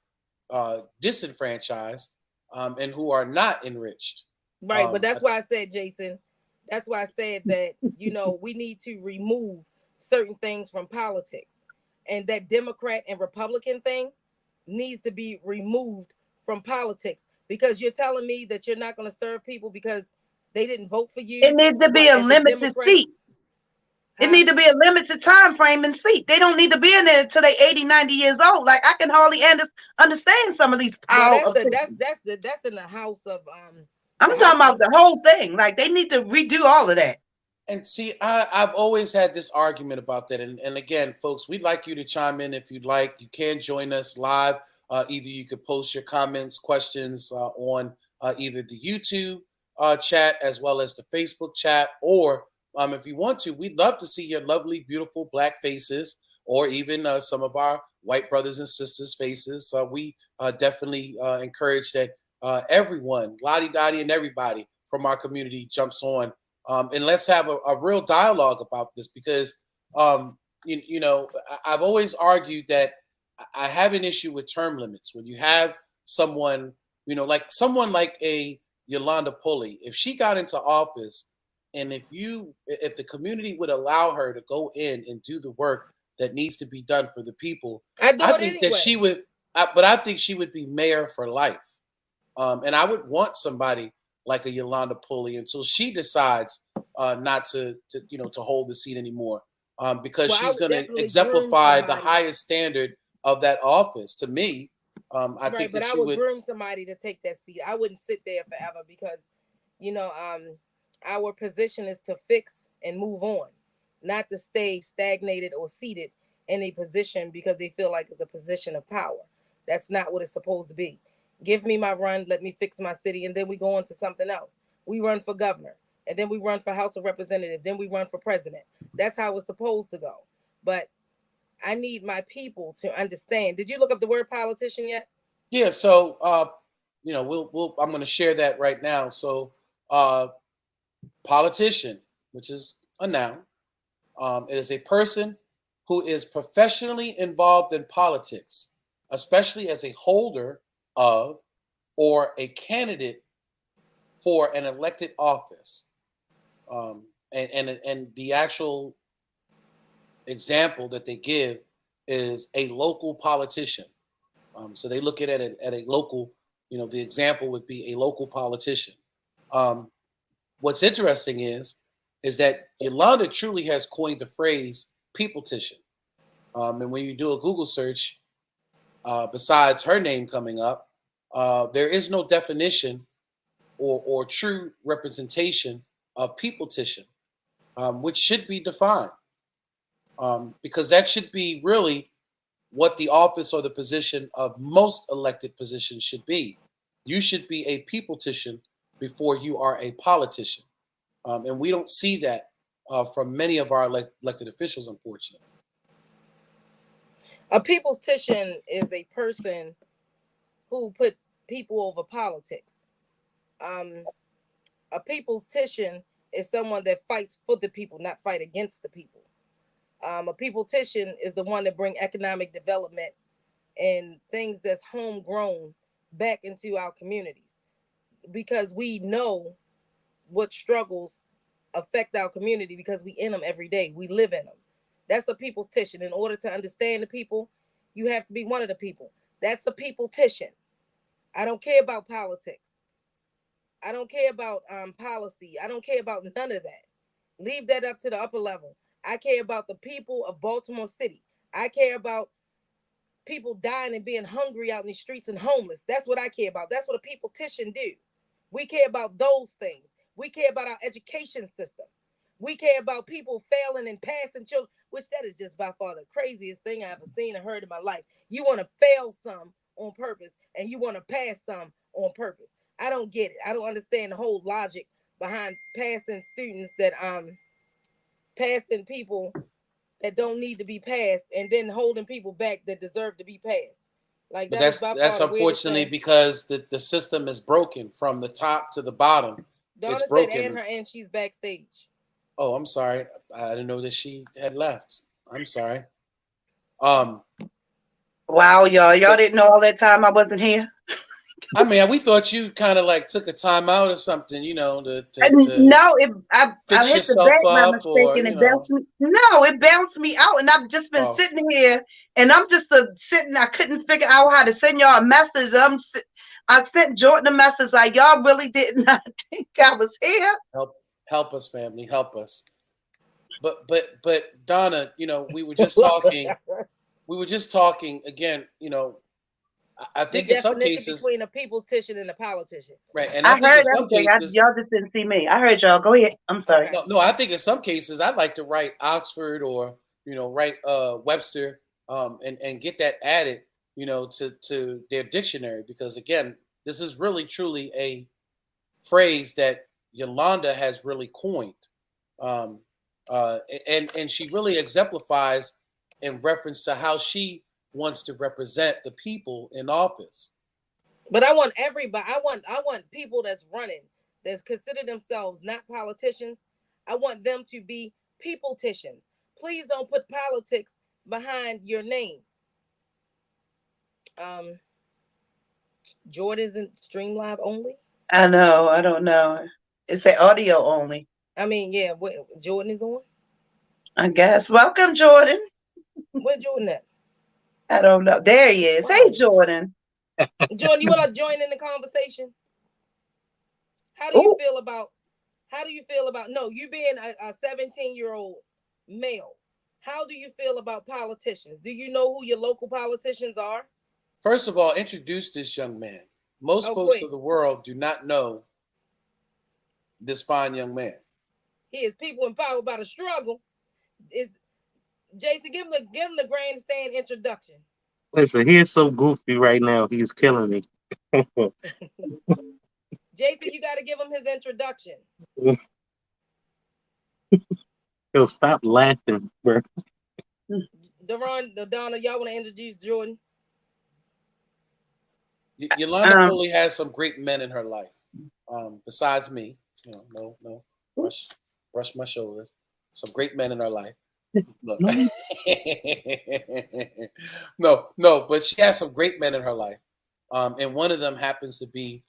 C: disenfranchised and who are not enriched.
D: Right, but that's why I said, Jason, that's why I said that, we need to remove certain things from politics. And that Democrat and Republican thing needs to be removed from politics, because you're telling me that you're not going to serve people because they didn't vote for
A: It
D: you,
A: needs to be
D: what,
A: a
D: as a
A: limited
D: Democrat?
A: seat. It needs to be a limited time frame and seat. They don't need to be in there until they 80, 90 years old. Like, I can hardly understand some of these
D: Well, that's the
A: politicians.
D: that's in the house of
A: I'm talking about the whole thing. Like, they need to redo all of that.
C: And see, I've always had this argument about that. And again, folks, we'd like you to chime in if you'd like. You can join us live. Either you could post your comments, questions on either the YouTube chat as well as the Facebook chat, or if you want to, we'd love to see your lovely, beautiful black faces, or even some of our white brothers and sisters' faces. We definitely encourage that everyone, Lottie Dottie, and everybody from our community jumps on. And let's have a real dialogue about this, because I've always argued that I have an issue with term limits. When you have someone, like someone like a Yolanda Pulley, if she got into office, and if the community would allow her to go in and do the work that needs to be done for the people, I think that she would. But I think she would be mayor for life, and I would want somebody like a Yolanda Pulley until she decides not to hold the seat anymore, because she's going to exemplify the highest standard of that office. To me, I think that
D: I would groom somebody to take that seat. I wouldn't sit there forever, because our position is to fix and move on, not to stay stagnated or seated in a position because they feel like it's a position of power. That's not what it's supposed to be. Give me my run, let me fix my city, and then we go on to something else. We run for governor, and then we run for House of Representatives, then we run for president. That's how it's supposed to go. But I need my people to understand. Did you look up the word politician yet?
C: Yeah, so I'm going to share that right now. So politician, which is a noun, it is a person who is professionally involved in politics, especially as a holder of or a candidate for an elected office. And the actual example that they give is a local politician. So they look at it at a local, the example would be a local politician. What's interesting is that Yolanda truly has coined the phrase peopletition. And when you do a Google search, besides her name coming up, there is no definition or true representation of peopletition, which should be defined, because that should be really what the office or the position of most elected positions should be. You should be a peopletition before you are a politician. And we don't see that from many of our elected officials, unfortunately.
D: A peopletition is a person who put people over politics. Um, a peopletition is someone that fights for the people, not fight against the people. A peopletition is the one that bring economic development and things that's homegrown back into our communities, because we know what struggles affect our community because we in them every day. We live in them. That's a peopletition. In order to understand the people, you have to be one of the people. That's a peopletition. I don't care about politics. I don't care about policy. I don't care about none of that. Leave that up to the upper level. I care about the people of Baltimore City. I care about people dying and being hungry out in the streets and homeless. That's what I care about. That's what a peopletition do. We care about those things. We care about our education system. We care about people failing and passing children, which that is just by far the craziest thing I ever seen or heard in my life. You want to fail some on purpose and you want to pass some on purpose. I don't get it. I don't understand the whole logic behind passing students that passing people that don't need to be passed and then holding people back that deserve to be passed. Like
C: But
D: that is by far
C: that's
D: the weirdest
C: unfortunately
D: thing.
C: because the system is broken from the top to the bottom. It's
D: Donna said, "And
C: broken.
D: her and she's backstage."
C: Oh, I'm sorry. I didn't know that she had left. I'm sorry. Um,
A: Wow, y'all
C: but
A: didn't know all that time I wasn't here.
C: I mean, we thought you kind of like took a time out or something, to
A: No, I
C: fix
A: hit the
C: yourself
A: back by
C: up,
A: mistake
C: or
A: and it bounced me. No, it bounced me out, and I've just been
C: oh,
A: sitting here, and I'm just sitting. I couldn't figure out how to send y'all a message. I sent Jordan a message like y'all really did not think I was here.
C: help us, family, help us. But Donna, we were just talking. We were just talking again. I
D: The
C: think in some
D: definition
C: cases,
D: between a peopletition and a politician.
C: right, and I
A: I
C: think in
A: heard
C: some
A: everything.
C: cases,
A: Y'all just didn't see me. I heard y'all. Go ahead. I'm sorry.
D: Okay.
C: no, I think in some cases I'd like to write Oxford or write Webster, and get that added, to their dictionary, because again, this is really truly a phrase that Yolanda has really coined, um, and she really exemplifies in reference to how she wants to represent the people in office.
D: But I want everybody. I want people that's running, that's consider themselves not politicians. I want them to be peopletitions. Please don't put politics behind your name. Um, Jordan isn't stream live only.
A: I know. I don't know. It's an audio only.
D: I mean, yeah, Jordan is on.
A: I guess. Welcome, Jordan.
D: Where Jordan at?
A: I don't know. There he is. Hey,
D: Wow.
A: Jordan.
D: Jordan, you want to join in the conversation? How do you
A: Oh,
D: feel about? How do you feel about? No, you being a 17-year-old male. How do you feel about politicians? Do you know who your local politicians are?
C: First of all, introduce this young man. Most
D: Oh,
C: folks
D: quick.
C: of the world do not know this fine young man.
D: He is people empowered by the struggle. Is Jason, give him the grandstand introduction.
B: Listen, he's so goofy right now. He's killing me.
D: Jason, you got to give him his introduction.
B: He'll stop laughing, bro.
D: Donna, y'all want to introduce Jordan?
C: Yolanda really has some great men in her life. Besides me, no, brush my shoulders. Some great men in her life. Look, no, but she has some great men in her life, and one of them happens to be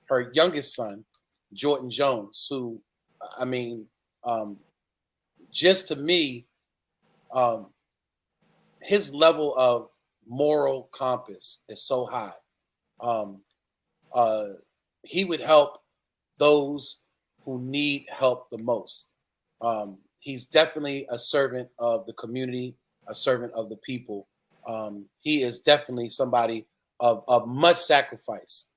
C: her youngest son, Jordan Jones, who, I mean, just to me, um, his level of moral compass is so high. Um, uh, he would help those who need help the most. He's definitely a servant of the community, a servant of the people, He is definitely somebody of much sacrifice.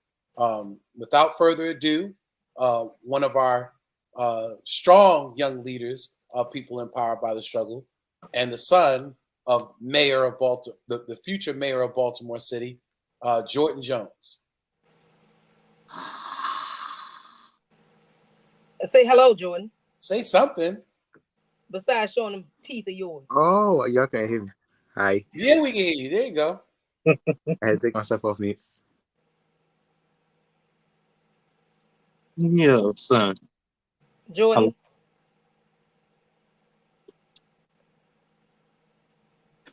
C: Without further ado, one of our strong young leaders of people empowered by the struggle, and the son of Mayor of Baltimore, the future Mayor of Baltimore City, Jordan Jones.
D: Say hello, Jordan.
C: Say something.
D: Besides showing them teeth of yours.
E: Oh, y'all can't hear me. Hi.
C: Yeah, we can hear you. There you go.
E: I had to take myself off mute.
B: Yeah, son.
D: Jordan.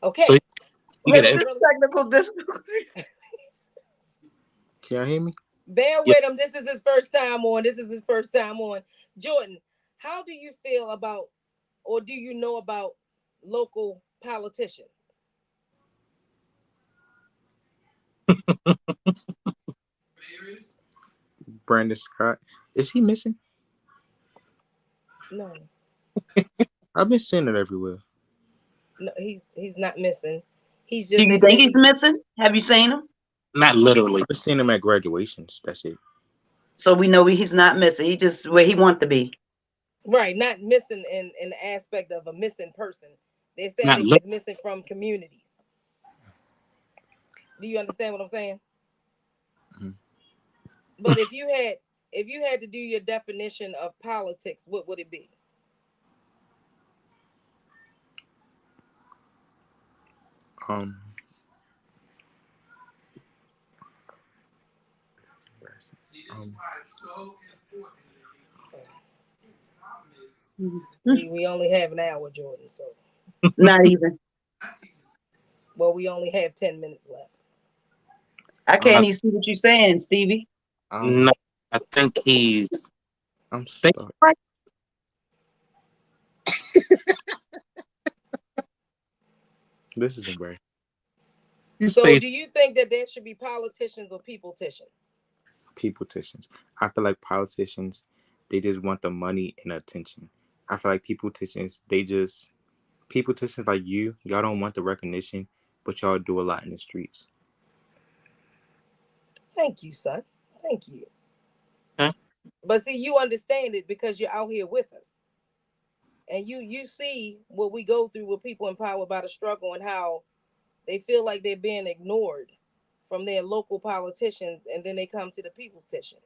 D: Okay.
B: So you get
A: This technical difficulties.
E: Can y'all hear me?
D: Bear with him. This is his first time on. Jordan, how do you feel about, or do you know about local politicians?
E: Brandon Scott. Is he missing?
D: No.
E: I've been seeing it everywhere.
D: No, he's not missing. He's just.
A: Do you think he's missing? Have you seen him?
B: Not literally.
E: I've seen him at graduations. That's it.
A: So we know he's not missing. He just where he wants to be.
D: Right, not missing in the aspect of a missing person. They're saying that he's missing from communities. Do you understand what I'm saying?
E: Mm-hmm.
D: But if you had to do your definition of politics, what would it be? We only have an hour, Jordan, so
A: not even.
D: Well, we only have 10 minutes left.
A: I can't even see what you're saying, Stevie.
B: No, I think he's.
E: I'm stuck. This isn't great.
D: So, do you think that there should be politicians or peopleticians?
E: Peopleticians. I feel like politicians, they just want the money and attention. I feel like peopleticians, peopleticians like y'all don't want the recognition, but y'all do a lot in the streets.
D: Thank you, son. Thank you.
B: Huh?
D: But see, you understand it because you're out here with us. And you see what we go through with people empowered by the struggle and how they feel like they're being ignored from their local politicians, and then they come to the people's petition.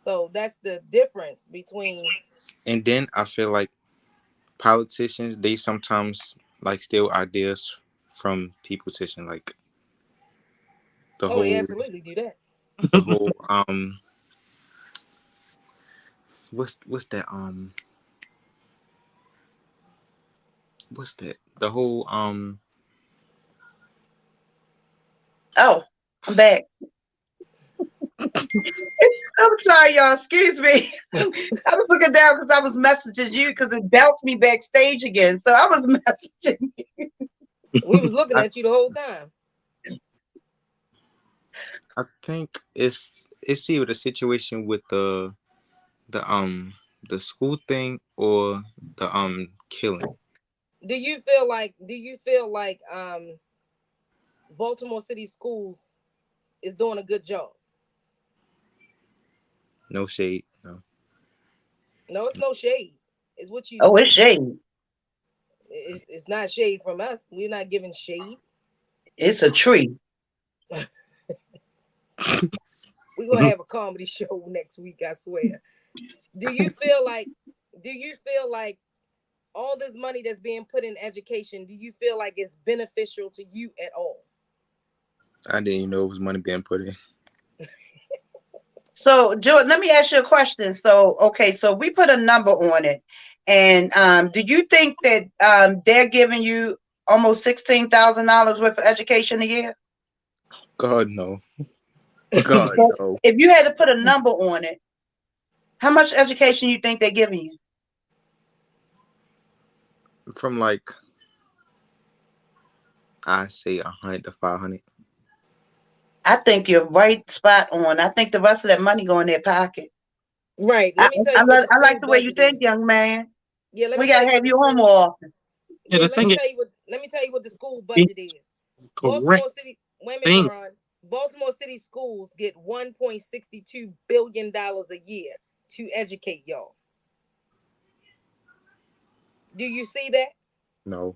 D: So that's the difference between.
E: And then I feel like politicians, they sometimes like steal ideas from peopleticians, like the whole.
D: They absolutely do that.
E: The whole what's that what's that? The whole
A: Oh, I'm back. I'm sorry, y'all. Excuse me. I was looking down because I was messaging you because it bounced me backstage again. So I was messaging you.
D: We was looking at you the whole time.
E: I think it's either the situation with the school thing or the killing.
D: Do you feel like Baltimore City Schools is doing a good job?
E: No shade, no.
D: No, it's no shade. It's what you.
A: Oh, it's shade.
D: It's not shade from us. We're not giving shade.
A: It's a tree.
D: We're gonna have a comedy show next week, I swear. Do you feel like all this money that's being put in education, do you feel like it's beneficial to you at all?
E: I didn't even know it was money being put in.
A: So, Jordan, let me ask you a question. So, okay, so we put a number on it. And do you think that they're giving you almost $16,000 worth of education a year?
E: God, no. God, no.
A: If you had to put a number on it, how much education you think they're giving you?
E: From like, I say 100 to 500.
A: I think you're right spot on. I think the rest of that money go in their pocket.
D: Right. Let me tell you.
A: I like the way you think, young man.
D: Yeah,
A: we gotta have you on more often.
B: Yeah, the thing is,
D: let me tell you what the school budget is.
B: Correct
D: Baltimore City, wait a minute,
B: thing.
D: Deron. Baltimore City schools get $1.62 billion a year to educate y'all. Do you see that?
E: No,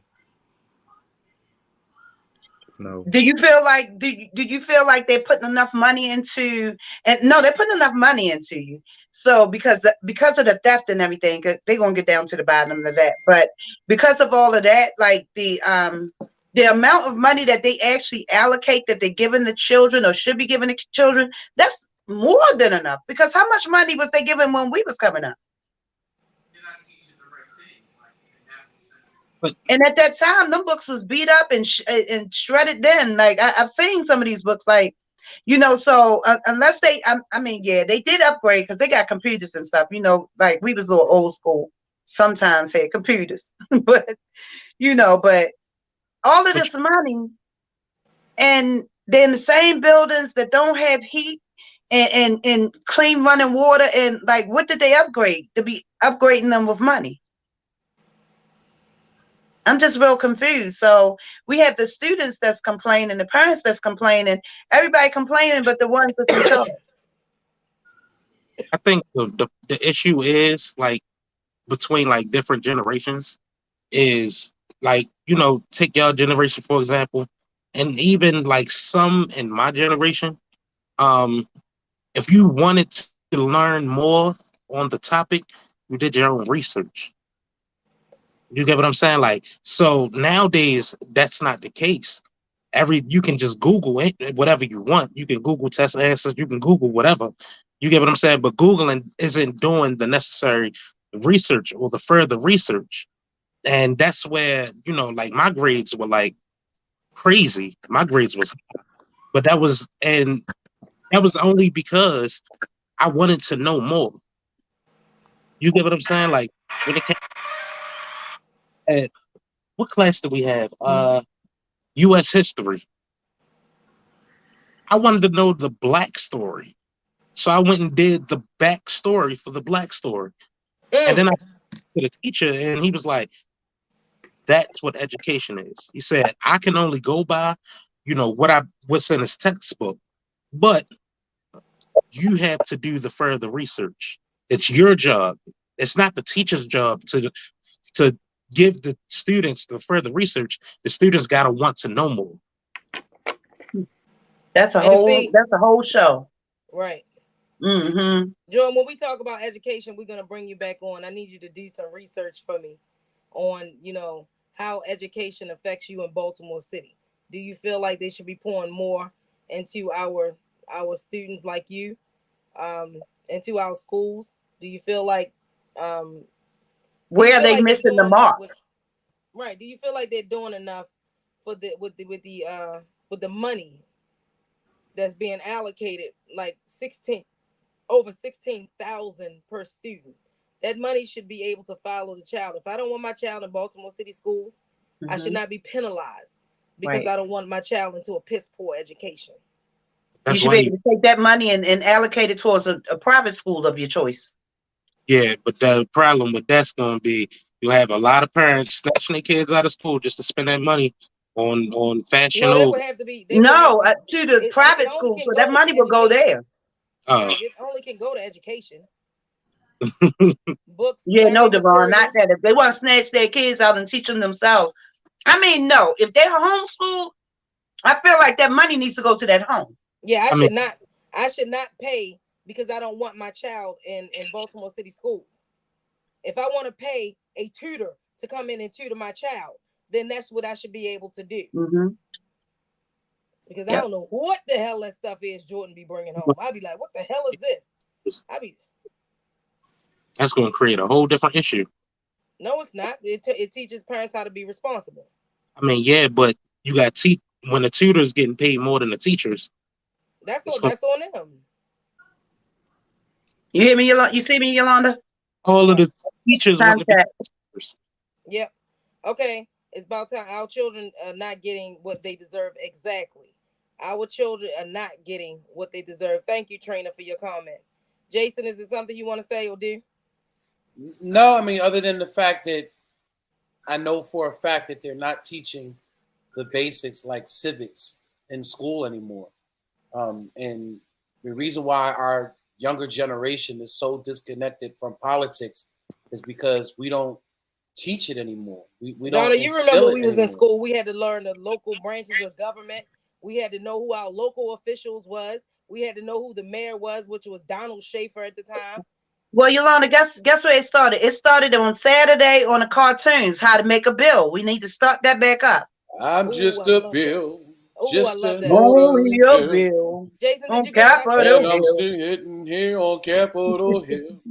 E: no.
A: Do you feel like do you feel like they're putting enough money into, and no, they're putting enough money into you. So because of the theft and everything, 'cause they're gonna get down to the bottom of that. But because of all of that, like the amount of money that they actually allocate that they're giving the children or should be giving the children, that's more than enough. Because how much money was they giving when we was coming up?
B: But
A: And at that time, them books was beat up and shredded. Then, like I've seen some of these books, like So unless I mean, yeah, they did upgrade because they got computers and stuff. Like we was a little old school. Sometimes had computers, but but all of
B: but
A: this money, and they're in the same buildings that don't have heat and clean running water, and like, what did they upgrade to be upgrading them with money? I'm just real confused. So we have the students that's complaining, the parents that's complaining, everybody complaining, but the ones that's in charge.
B: I think the issue is like between like different generations is like take your generation for example, and even like some in my generation. Um, if you wanted to learn more on the topic, you did your own research. You get what I'm saying? Like, so nowadays that's not the case. You can just Google it, whatever you want. You can Google test answers, you can Google whatever. You get what I'm saying? But Googling isn't doing the necessary research or the further research. And that's where, like my grades were like crazy. My grades was, but that was only because I wanted to know more. You get what I'm saying? Like when it came at what class did we have? US history. I wanted to know the black story. So I went and did the back story for the black story. And
D: Mm.
B: then I to the teacher and he was like, that's what education is. He said, I can only go by, what's in his textbook. But you have to do the further research. It's your job. It's not the teacher's job to give the students the further research. The students gotta want to know more.
A: That's a
D: And
A: whole
D: see,
A: that's a whole show.
D: right.
A: Mm-hmm.
D: Jordan, when we talk about education, we're gonna bring you back on. I need you to do some research for me on, how education affects you in Baltimore City. Do you feel like they should be pouring more into our students like you, into our schools? Do you feel like um do you
A: Where are
D: feel
A: they
D: like they're
A: missing the
D: doing enough
A: mark?
D: with right? Do you feel like they're doing enough for the money that's being allocated, like 16 over 16,000 per student? That money should be able to follow the child. If I don't want my child in Baltimore City schools, I should
A: Mm-hmm.
D: not be penalized because
A: Right.
D: I don't want my child into a piss poor education.
A: You
B: That's
A: should
B: why
A: be
B: you
A: able to take that money and allocate it towards a private school of your choice.
B: yeah, but the problem with that's gonna be you have a lot of parents snatching their kids out of school just to spend that money on fashion
D: No, they
B: over.
D: would have to be. They would have
A: No,
D: to.
A: to the
D: It
A: private
D: only
A: school,
D: can
A: so that
D: go
A: money
D: to
A: will go
D: education,
A: there.
B: Oh,
D: right? It only can go to education, books,
A: Yeah, no,
D: learning
A: Devon, not
D: material.
A: that. If they want to snatch their kids out and teach them themselves, I mean, no. If they're homeschooled, I feel like that money needs to go to that home.
D: Yeah, I
B: I mean,
D: should not. I should not pay because I don't want my child in Baltimore City schools. If I want to pay a tutor to come in and tutor my child, then that's what I should be able to do.
A: Mm-hmm.
D: Because I
A: Yep.
D: don't know what the hell that stuff is Jordan be bringing home. I'd be like, what the hell is this? I be
B: that's gonna create a whole different issue.
D: no, it's not. It teaches parents how to be responsible.
B: I mean, yeah, but you got when the tutors getting paid more than the teachers,
D: That's
B: it's
D: on
B: gonna
D: that's on them.
A: You hear me, Yolanda? You see me, Yolanda?
B: all of
D: Yes.
B: the teachers want to be
A: Contact.
B: teachers.
D: Yep. Okay. It's about time. Our children are not getting what they deserve exactly. Our children are not getting what they deserve. Thank you, Trina, for your comment. Jason, is there something you want to say or do?
C: No, I mean, other than the fact that I know for a fact that they're not teaching the basics like civics in school anymore. And the reason why our younger generation is so disconnected from politics is because we don't teach it anymore. We
D: Donna,
C: don't
D: you remember
C: instill it
D: we was in
C: anymore.
D: school, we had to learn the local branches of government. We had to know who our local officials was. We had to know who the mayor was, which was Donald Schaefer at the time.
A: Well, Yolanda, guess where it started? It started on Saturday on the cartoons, How to Make a Bill. We need to start that back up.
C: I'm
D: Ooh,
C: just
D: I
C: a
D: love that.
C: bill,
D: Oh, I
C: just
D: love
C: an
D: that.
A: Only
C: ordinary
A: your
C: bill,
A: bill
D: Jason, did
A: on
D: you get what I sent
A: Capitol
C: and
D: you?
C: I'm
A: Hill.
C: still hitting here on Capitol Hill.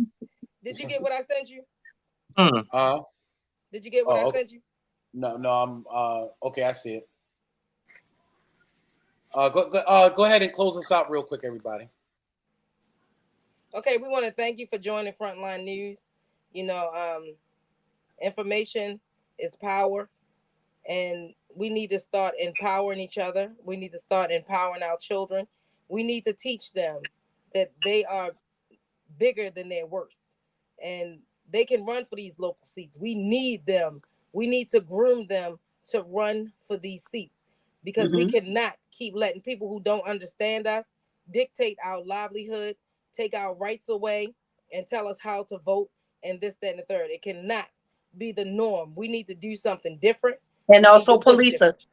D: Did you get what I sent you?
B: Hmm.
D: Did you get what I
C: Oh, okay.
D: sent you?
C: No, I'm okay. I see it. Go ahead and close us out real quick, everybody.
D: Okay, we want to thank you for joining Frontline News. You know, information is power, and we need to start empowering each other. We need to start empowering our children. We need to teach them that they are bigger than their worst, and they can run for these local seats. We need them. We need to groom them to run for these seats, because we cannot keep letting people who don't understand us dictate our livelihood, take our rights away, and tell us how to vote and this, that, and the third. It cannot be the norm. We need to do something different.
A: And
D: We need to
A: also
D: push
A: police
D: different.
A: us.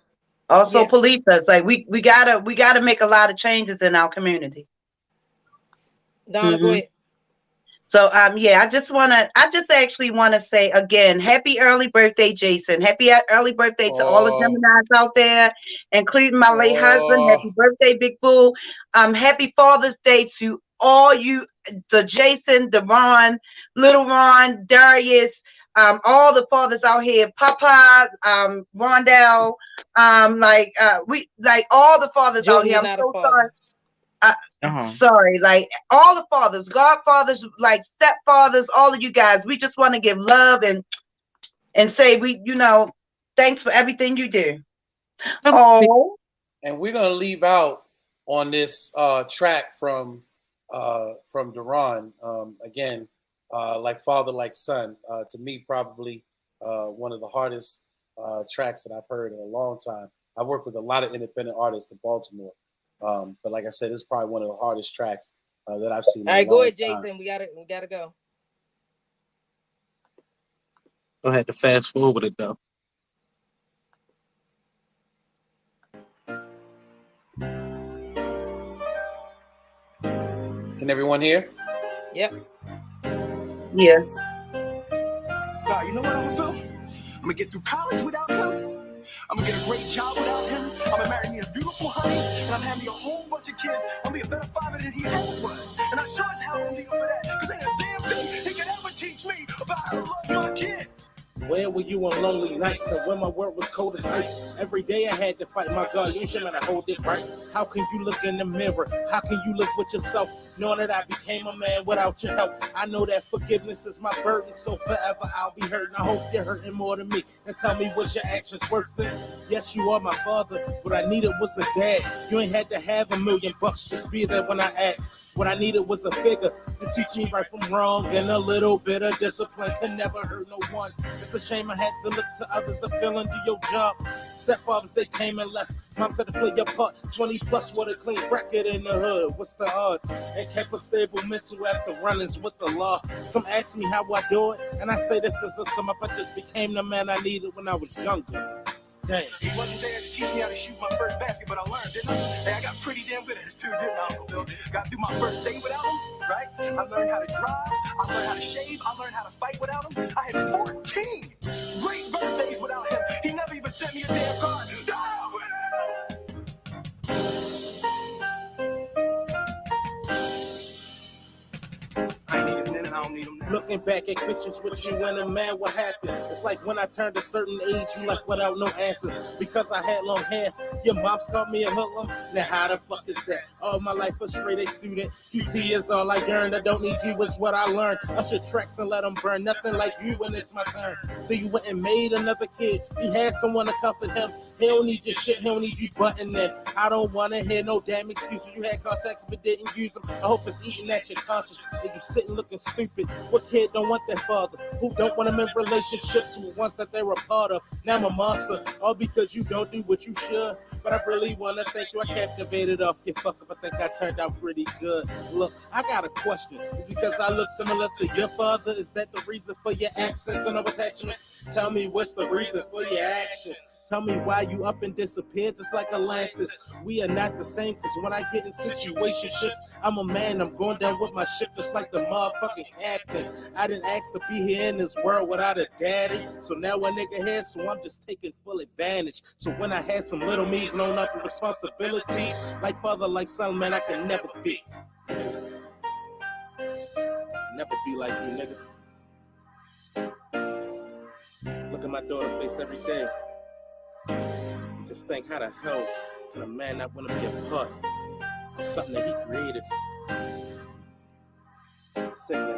A: Also
D: Yes.
A: police us. Like we gotta make a lot of changes in our community.
D: Donna, go ahead.
A: So yeah, I just actually wanna say again, happy early birthday, Jason. Happy early birthday to all the
C: Oh,
A: Geminis out there, including my late husband.
C: oh,
A: Happy birthday, Big Boo. Happy Father's Day to all you, the Jason, Deron, Little Ron, Darius, all the fathers out here, Papa, Rondell, we like all the fathers out
D: Jordan,
A: here.
D: you're
A: I'm
D: not a
A: so sorry.
D: father.
A: Sorry, like all the fathers, godfathers, like stepfathers, all of you guys. We just want to give love and say thanks for everything you do. Oh,
C: and we're gonna leave out on this track from Duran again, like father, like son. To me, probably one of the hardest tracks that I've heard in a long time. I work with a lot of independent artists in Baltimore, but like I said, it's probably one of the hardest tracks that I've seen in
D: All
C: a
D: right, go
C: long
D: ahead,
C: time.
D: Jason. We gotta go.
B: I had to fast forward it though.
C: Can everyone hear?
D: Yep.
A: yeah.
F: You know what I'm gonna do? I'm gonna get through college without him. I'm gonna get a great job without him. I'm gonna marry me a beautiful honey, and I'm having me a whole bunch of kids. I'm gonna be a better father than he ever was. And I sure as hell won't leave him for that, because ain't a damn thing he could ever teach me about how to love my kids.
G: Where were you on lonely nights and when my world was cold as ice? Every day I had to fight my God, you should have hold it right. How can you look in the mirror? How can you live with yourself, knowing that I became a man without your help? I know that forgiveness is my burden, so forever I'll be hurting. I hope you're hurting more than me. And tell me, was your actions worth it? Yes, you are my father. What I needed was a dad. You ain't had to have $1 million, just be there when I asked. What I needed was a figure to teach me right from wrong, and a little bit of discipline can never hurt no one. It's a shame I had to look to others to fill and do your job. Stepfathers, they came and left. Mom said to play your part. 20 plus with a clean record in the hood. What's the odds? And kept a stable mental after run-ins with the law. Some ask me how I do it, and I say this is a sum up. I just became the man I needed when I was younger. Dang.
F: He wasn't there to teach me how to shoot my first basket, but I learned, didn't I? Hey, I got pretty damn good at it too, didn't I, Uncle Bill? Got through my first day without him, right? I learned how to drive, I learned how to shave, I learned how to fight without him. I had 14 great birthdays without him. He never even sent me a damn card. I ain't need him then and I don't need him now.
G: Looking back at pictures with you and a man, what happened? It's like when I turned a certain age, you left without no answers. Because I had long hair, your mom's called me a hoodlum. Now how the fuck is that? All my life a straight A student. QT is all I earned. I don't need you is what I learned. Usher tracks and let them burn. Nothing like you when it's my turn. Then you went and made another kid. He had someone to comfort him. He don't need your shit, he don't need you buttoning. I don't wanna hear no damn excuses. You had contacts but didn't use them. I hope it's eating at your conscience. And you sitting looking stupid. What kid don't want their father? Who don't want them in relationships with ones that they're a part of? Now I'm a monster, all because you don't do what you should. But I really wanna thank you. I captivated off your fuck up. I think I turned out pretty good. Look, I got a question. Because I look similar to your father, is that the reason for your absence and no attachment? Tell me what's the reason for your actions. Tell me why you up and disappeared just like Atlantis. We are not the same, cause when I get in situationships, I'm a man, I'm going down with my ship just like the motherfucking captain. I didn't ask to be here in this world without a daddy. So now a nigga here, so I'm just taking full advantage. So when I had some little me's known up with responsibility, like father, like son, man, I can never be. Never be like you, nigga. Look at my daughter's face every day. Just think, how the hell can a man not want to be a part of something that he created? It's sick, man.